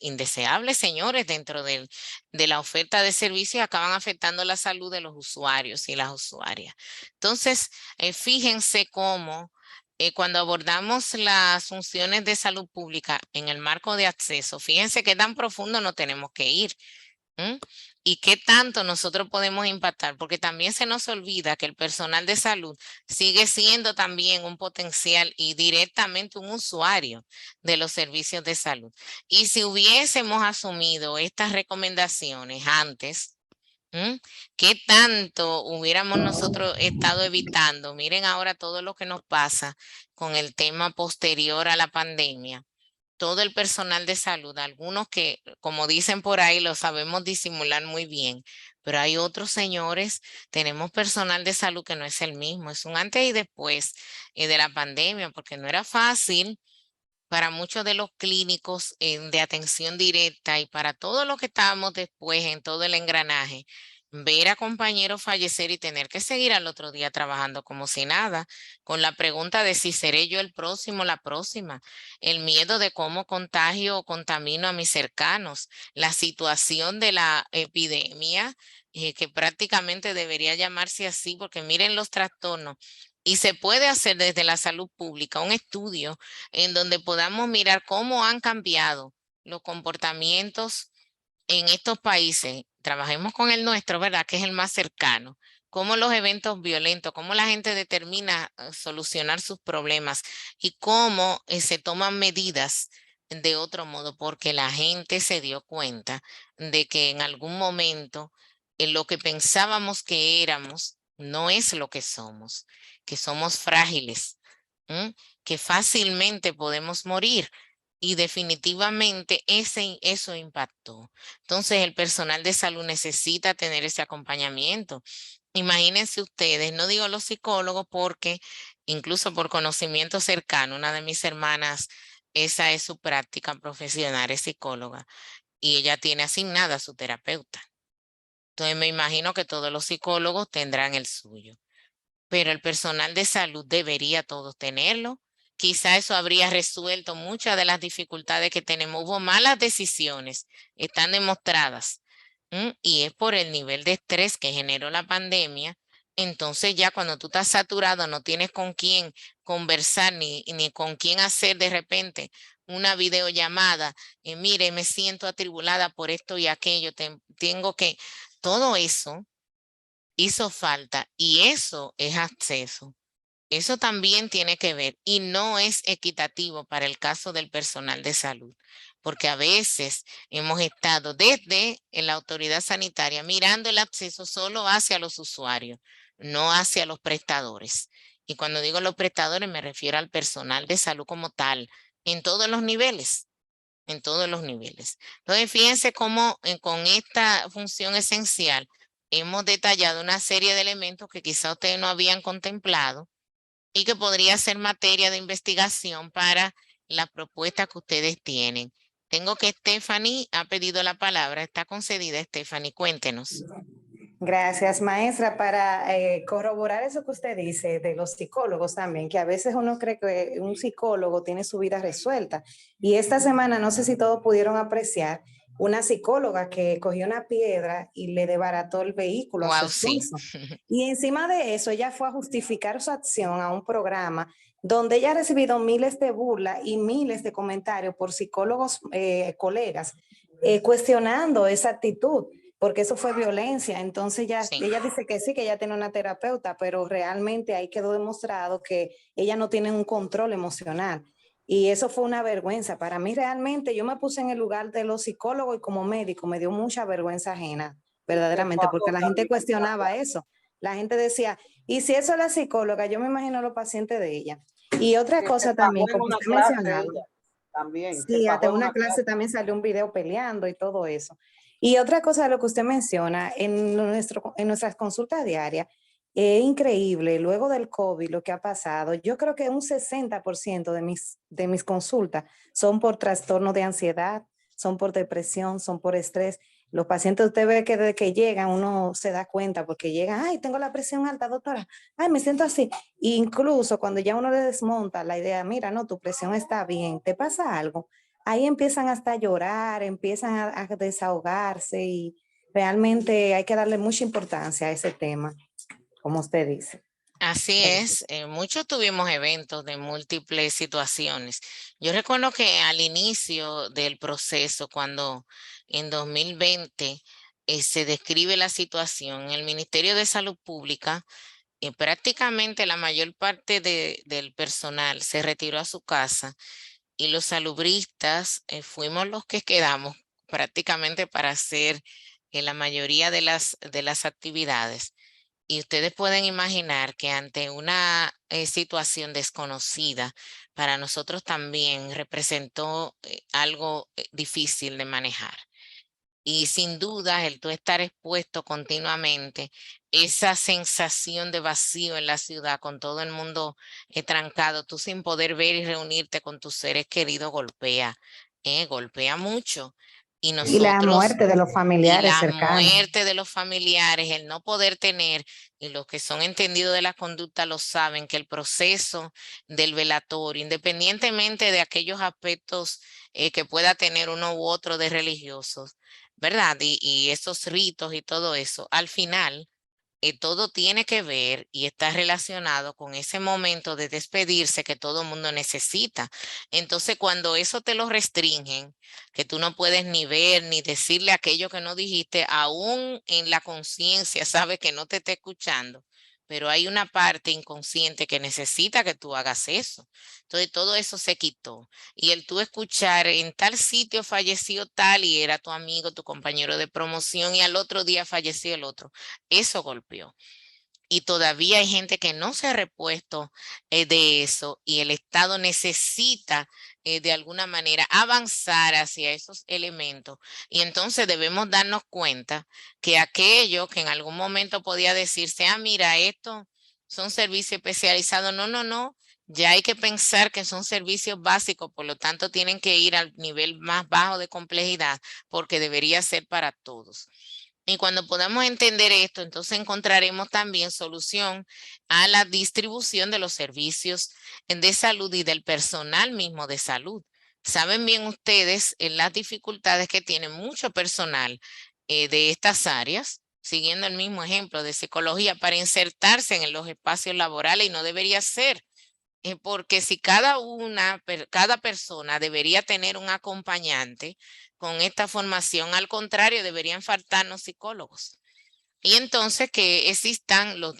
S1: indeseable, señores, dentro de la oferta de servicios, acaban afectando la salud de los usuarios y las usuarias. Entonces, fíjense cómo cuando abordamos las funciones de salud pública en el marco de acceso, fíjense qué tan profundo no tenemos que ir. ¿Y qué tanto nosotros podemos impactar? Porque también se nos olvida que el personal de salud sigue siendo también un potencial y directamente un usuario de los servicios de salud. Y si hubiésemos asumido estas recomendaciones antes, ¿qué tanto hubiéramos nosotros estado evitando? Miren ahora todo lo que nos pasa con el tema posterior a la pandemia. Todo el personal de salud, algunos que, como dicen por ahí, lo sabemos disimular muy bien, pero hay otros señores, tenemos personal de salud que no es el mismo, es un antes y después de la pandemia, porque no era fácil para muchos de los clínicos de atención directa y para todos los que estábamos después en todo el engranaje, ver a compañeros fallecer y tener que seguir al otro día trabajando como si nada, con la pregunta de si seré yo el próximo, la próxima, el miedo de cómo contagio o contamino a mis cercanos, la situación de la epidemia, que prácticamente debería llamarse así, porque miren los trastornos. Y se puede hacer desde la salud pública un estudio en donde podamos mirar cómo han cambiado los comportamientos en estos países, trabajemos con el nuestro, ¿verdad? Que es el más cercano. Cómo los eventos violentos, cómo la gente determina solucionar sus problemas y cómo se toman medidas de otro modo, porque la gente se dio cuenta de que en algún momento lo que pensábamos que éramos no es lo que somos frágiles, ¿m? Que fácilmente podemos morir. Y definitivamente eso impactó. Entonces, el personal de salud necesita tener ese acompañamiento. Imagínense ustedes, no digo los psicólogos porque incluso por conocimiento cercano, una de mis hermanas, esa es su práctica profesional, es psicóloga, y ella tiene asignada a su terapeuta. Entonces, me imagino que todos los psicólogos tendrán el suyo, pero el personal de salud debería todos tenerlo. Quizá eso habría resuelto muchas de las dificultades que tenemos. Hubo malas decisiones, están demostradas, y es por el nivel de estrés que generó la pandemia. Entonces ya cuando tú estás saturado, no tienes con quién conversar ni con quién hacer de repente una videollamada. Mire, me siento atribulada por esto y aquello, tengo que, todo eso hizo falta y eso es acceso. Eso también tiene que ver y no es equitativo para el caso del personal de salud, porque a veces hemos estado desde la autoridad sanitaria mirando el acceso solo hacia los usuarios, no hacia los prestadores. Y cuando digo los prestadores me refiero al personal de salud como tal, en todos los niveles, en todos los niveles. Entonces, fíjense cómo con esta función esencial hemos detallado una serie de elementos que quizá ustedes no habían contemplado y que podría ser materia de investigación para la propuesta que ustedes tienen. Tengo que Stephanie ha pedido la palabra. Está concedida, Stephanie. Cuéntenos.
S7: Gracias, maestra, para corroborar eso que usted dice de los psicólogos también, que a veces uno cree que un psicólogo tiene su vida resuelta. Y esta semana, no sé si todos pudieron apreciar, una psicóloga que cogió una piedra y le desbarató el vehículo a su
S1: Wow, sí.
S7: esposo. Y encima de eso, ella fue a justificar su acción a un programa donde ella ha recibido miles de burlas y miles de comentarios por psicólogos, colegas, cuestionando esa actitud, porque eso fue violencia. Entonces
S1: Sí.
S7: ella dice que sí, que ella tiene una terapeuta, pero realmente ahí quedó demostrado que ella no tiene un control emocional. Y eso fue una vergüenza. Para mí realmente, yo me puse en el lugar de los psicólogos y como médico me dio mucha vergüenza ajena, verdaderamente, porque la gente cuestionaba eso. La gente decía, y si eso es la psicóloga, yo me imagino los pacientes de ella. Y otra cosa también, como usted mencionaba,
S8: también.
S7: sí, hasta una clase también salió un video peleando y todo eso. Y otra cosa de lo que usted menciona, en nuestras consultas diarias, es increíble, luego del COVID, lo que ha pasado. Yo creo que un 60% de mis consultas son por trastorno de ansiedad, son por depresión, son por estrés. Los pacientes, usted ve que desde que llegan uno se da cuenta porque llegan, ay, tengo la presión alta, doctora, ay, me siento así. E incluso cuando ya uno le desmonta la idea, mira, no, tu presión está bien, ¿te pasa algo? Ahí empiezan hasta a llorar, empiezan a desahogarse y realmente hay que darle mucha importancia a ese tema, como usted dice.
S1: Así es, muchos tuvimos eventos de múltiples situaciones. Yo recuerdo que al inicio del proceso, cuando en 2020 se describe la situación, el Ministerio de Salud Pública, prácticamente la mayor parte del personal se retiró a su casa y los salubristas fuimos los que quedamos prácticamente para hacer la mayoría de las actividades. Y ustedes pueden imaginar que ante una situación desconocida, para nosotros también representó algo difícil de manejar. Y sin duda, el tú estar expuesto continuamente, esa sensación de vacío en la ciudad, con todo el mundo trancado, tú sin poder ver y reunirte con tus seres queridos, golpea mucho. Y
S7: Y la
S1: nosotros,
S7: muerte de los
S1: y
S7: familiares
S1: la
S7: cercanos.
S1: muerte de los familiares, el no poder tener, y los que son entendidos de la conducta lo saben, que el proceso del velatorio, independientemente de aquellos aspectos que pueda tener uno u otro de religiosos, ¿verdad? Y esos ritos y todo eso, al final todo tiene que ver y está relacionado con ese momento de despedirse que todo el mundo necesita. Entonces, cuando eso te lo restringen, que tú no puedes ni ver ni decirle aquello que no dijiste, aún en la conciencia sabe que no te está escuchando, pero hay una parte inconsciente que necesita que tú hagas eso. Entonces, todo eso se quitó. Y el tú escuchar en tal sitio falleció tal y era tu amigo, tu compañero de promoción y al otro día falleció el otro. Eso golpeó. Y todavía hay gente que no se ha repuesto de eso y el Estado necesita de alguna manera avanzar hacia esos elementos. Y entonces debemos darnos cuenta que aquello que en algún momento podía decirse, ah, mira, esto son servicios especializados. No, no, no. Ya hay que pensar que son servicios básicos, por lo tanto tienen que ir al nivel más bajo de complejidad porque debería ser para todos. Y cuando podamos entender esto, entonces encontraremos también solución a la distribución de los servicios de salud y del personal mismo de salud. Saben bien ustedes las dificultades que tiene mucho personal de estas áreas, siguiendo el mismo ejemplo de psicología, para insertarse en los espacios laborales y no debería ser. Porque si cada persona debería tener un acompañante con esta formación, al contrario, deberían faltarnos psicólogos. Y entonces que existan los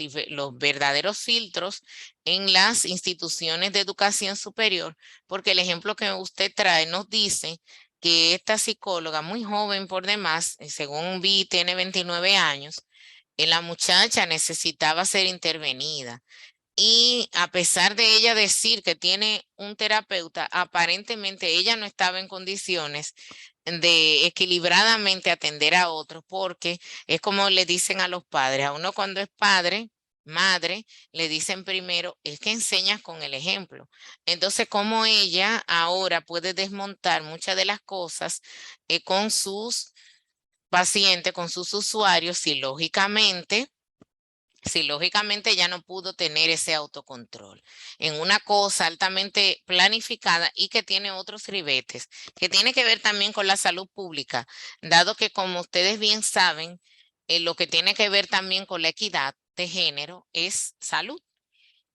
S1: verdaderos filtros en las instituciones de educación superior, porque el ejemplo que usted trae nos dice que esta psicóloga, muy joven por demás, según vi, tiene 29 años, la muchacha necesitaba ser intervenida. Y a pesar de ella decir que tiene un terapeuta, aparentemente ella no estaba en condiciones de equilibradamente atender a otros, porque es como le dicen a los padres, a uno cuando es padre, madre, le dicen primero, es que enseñas con el ejemplo. Entonces, como ella ahora puede desmontar muchas de las cosas con sus pacientes, con sus usuarios, si lógicamente ya no pudo tener ese autocontrol en una cosa altamente planificada y que tiene otros ribetes, que tiene que ver también con la salud pública, dado que como ustedes bien saben, lo que tiene que ver también con la equidad de género es salud.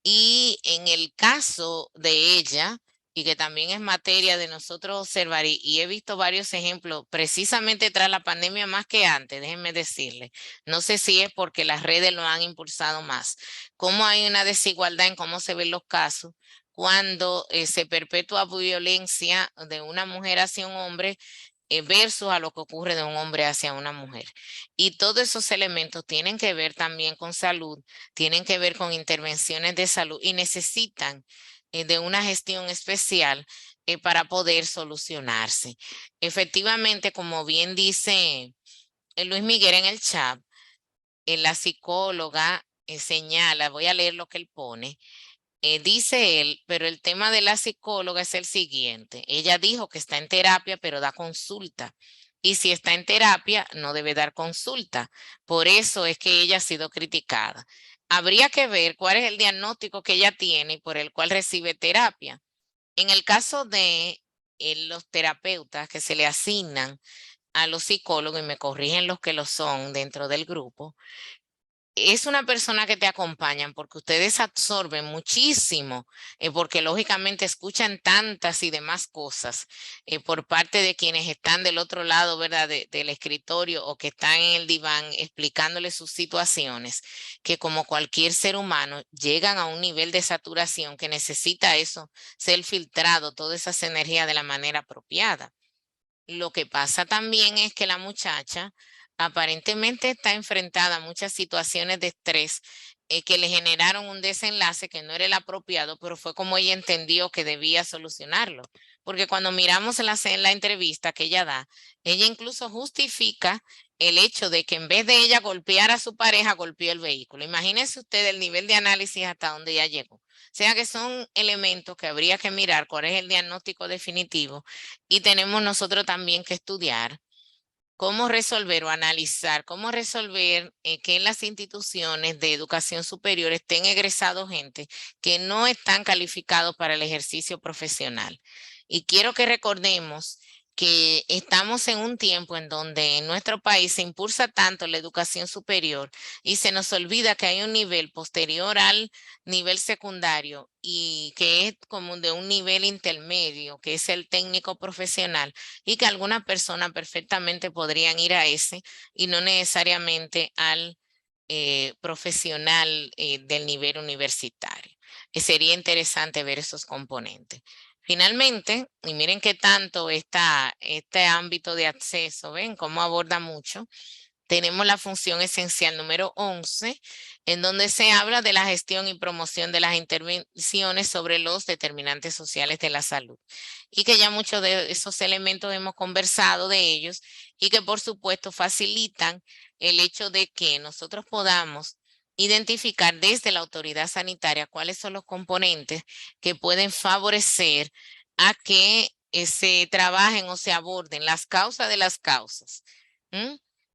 S1: Y en el caso de ella, y que también es materia de nosotros observar, y he visto varios ejemplos precisamente tras la pandemia más que antes, déjenme decirle, no sé si es porque las redes lo han impulsado más, cómo hay una desigualdad en cómo se ven los casos cuando se perpetúa violencia de una mujer hacia un hombre versus a lo que ocurre de un hombre hacia una mujer. Y todos esos elementos tienen que ver también con salud, tienen que ver con intervenciones de salud y necesitan de una gestión especial para poder solucionarse. Efectivamente, como bien dice Luis Miguel en el chat, la psicóloga señala, voy a leer lo que él pone, dice él, pero el tema de la psicóloga es el siguiente. Ella dijo que está en terapia, pero da consulta. Y si está en terapia, no debe dar consulta. Por eso es que ella ha sido criticada. Habría que ver cuál es el diagnóstico que ella tiene y por el cual recibe terapia. En el caso de los terapeutas que se le asignan a los psicólogos, y me corrigen los que lo son dentro del grupo, es una persona que te acompañan porque ustedes absorben muchísimo, porque lógicamente escuchan tantas y demás cosas por parte de quienes están del otro lado, ¿verdad? Del escritorio o que están en el diván explicándoles sus situaciones, que como cualquier ser humano llegan a un nivel de saturación que necesita eso, ser filtrado, todas esas energías de la manera apropiada. Lo que pasa también es que la muchacha aparentemente está enfrentada a muchas situaciones de estrés que le generaron un desenlace que no era el apropiado, pero fue como ella entendió que debía solucionarlo. Porque cuando miramos en la entrevista que ella da, ella incluso justifica el hecho de que en vez de ella golpear a su pareja, golpeó el vehículo. Imagínense usted el nivel de análisis hasta donde ella llegó. O sea que son elementos que habría que mirar cuál es el diagnóstico definitivo y tenemos nosotros también que estudiar cómo resolver o analizar, cómo resolver que en las instituciones de educación superior estén egresados gente que no están calificados para el ejercicio profesional. Y quiero que recordemos que estamos en un tiempo en donde en nuestro país se impulsa tanto la educación superior y se nos olvida que hay un nivel posterior al nivel secundario y que es como de un nivel intermedio, que es el técnico profesional, y que algunas personas perfectamente podrían ir a ese y no necesariamente al profesional del nivel universitario. Sería interesante ver esos componentes. Finalmente, y miren qué tanto está este ámbito de acceso, ven cómo aborda mucho. Tenemos la función esencial número 11, en donde se habla de la gestión y promoción de las intervenciones sobre los determinantes sociales de la salud. Y que ya muchos de esos elementos hemos conversado de ellos y que por supuesto facilitan el hecho de que nosotros podamos identificar desde la autoridad sanitaria cuáles son los componentes que pueden favorecer a que se trabajen o se aborden las causas de las causas.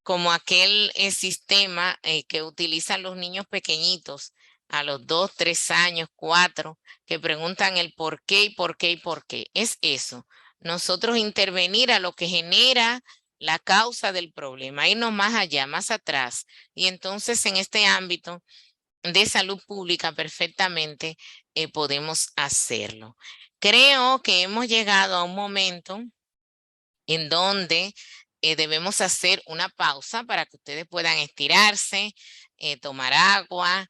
S1: Como aquel sistema que utilizan los niños pequeñitos a los 2, 3 años, 4, que preguntan el por qué y por qué y por qué. Es eso, nosotros intervenir a lo que genera la causa del problema, irnos más allá, más atrás. Y entonces en este ámbito de salud pública perfectamente podemos hacerlo. Creo que hemos llegado a un momento en donde debemos hacer una pausa para que ustedes puedan estirarse, tomar agua,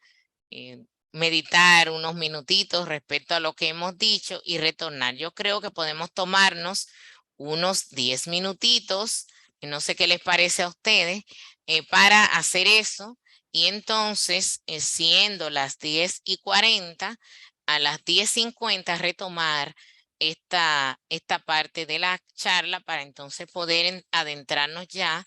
S1: meditar unos minutitos respecto a lo que hemos dicho y retornar. Yo creo que podemos tomarnos unos 10 minutitos, no sé qué les parece a ustedes, para hacer eso. Y entonces, siendo las 10:40, a las 10:50 retomar esta parte de la charla para entonces poder adentrarnos ya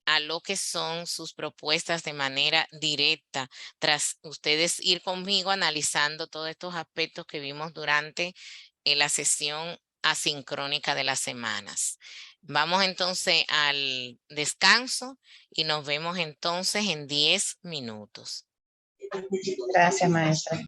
S1: a lo que son sus propuestas de manera directa, tras ustedes ir conmigo analizando todos estos aspectos que vimos durante la sesión asincrónica de las semanas. Vamos entonces al descanso y nos vemos entonces en 10 minutos.
S7: Gracias, maestra.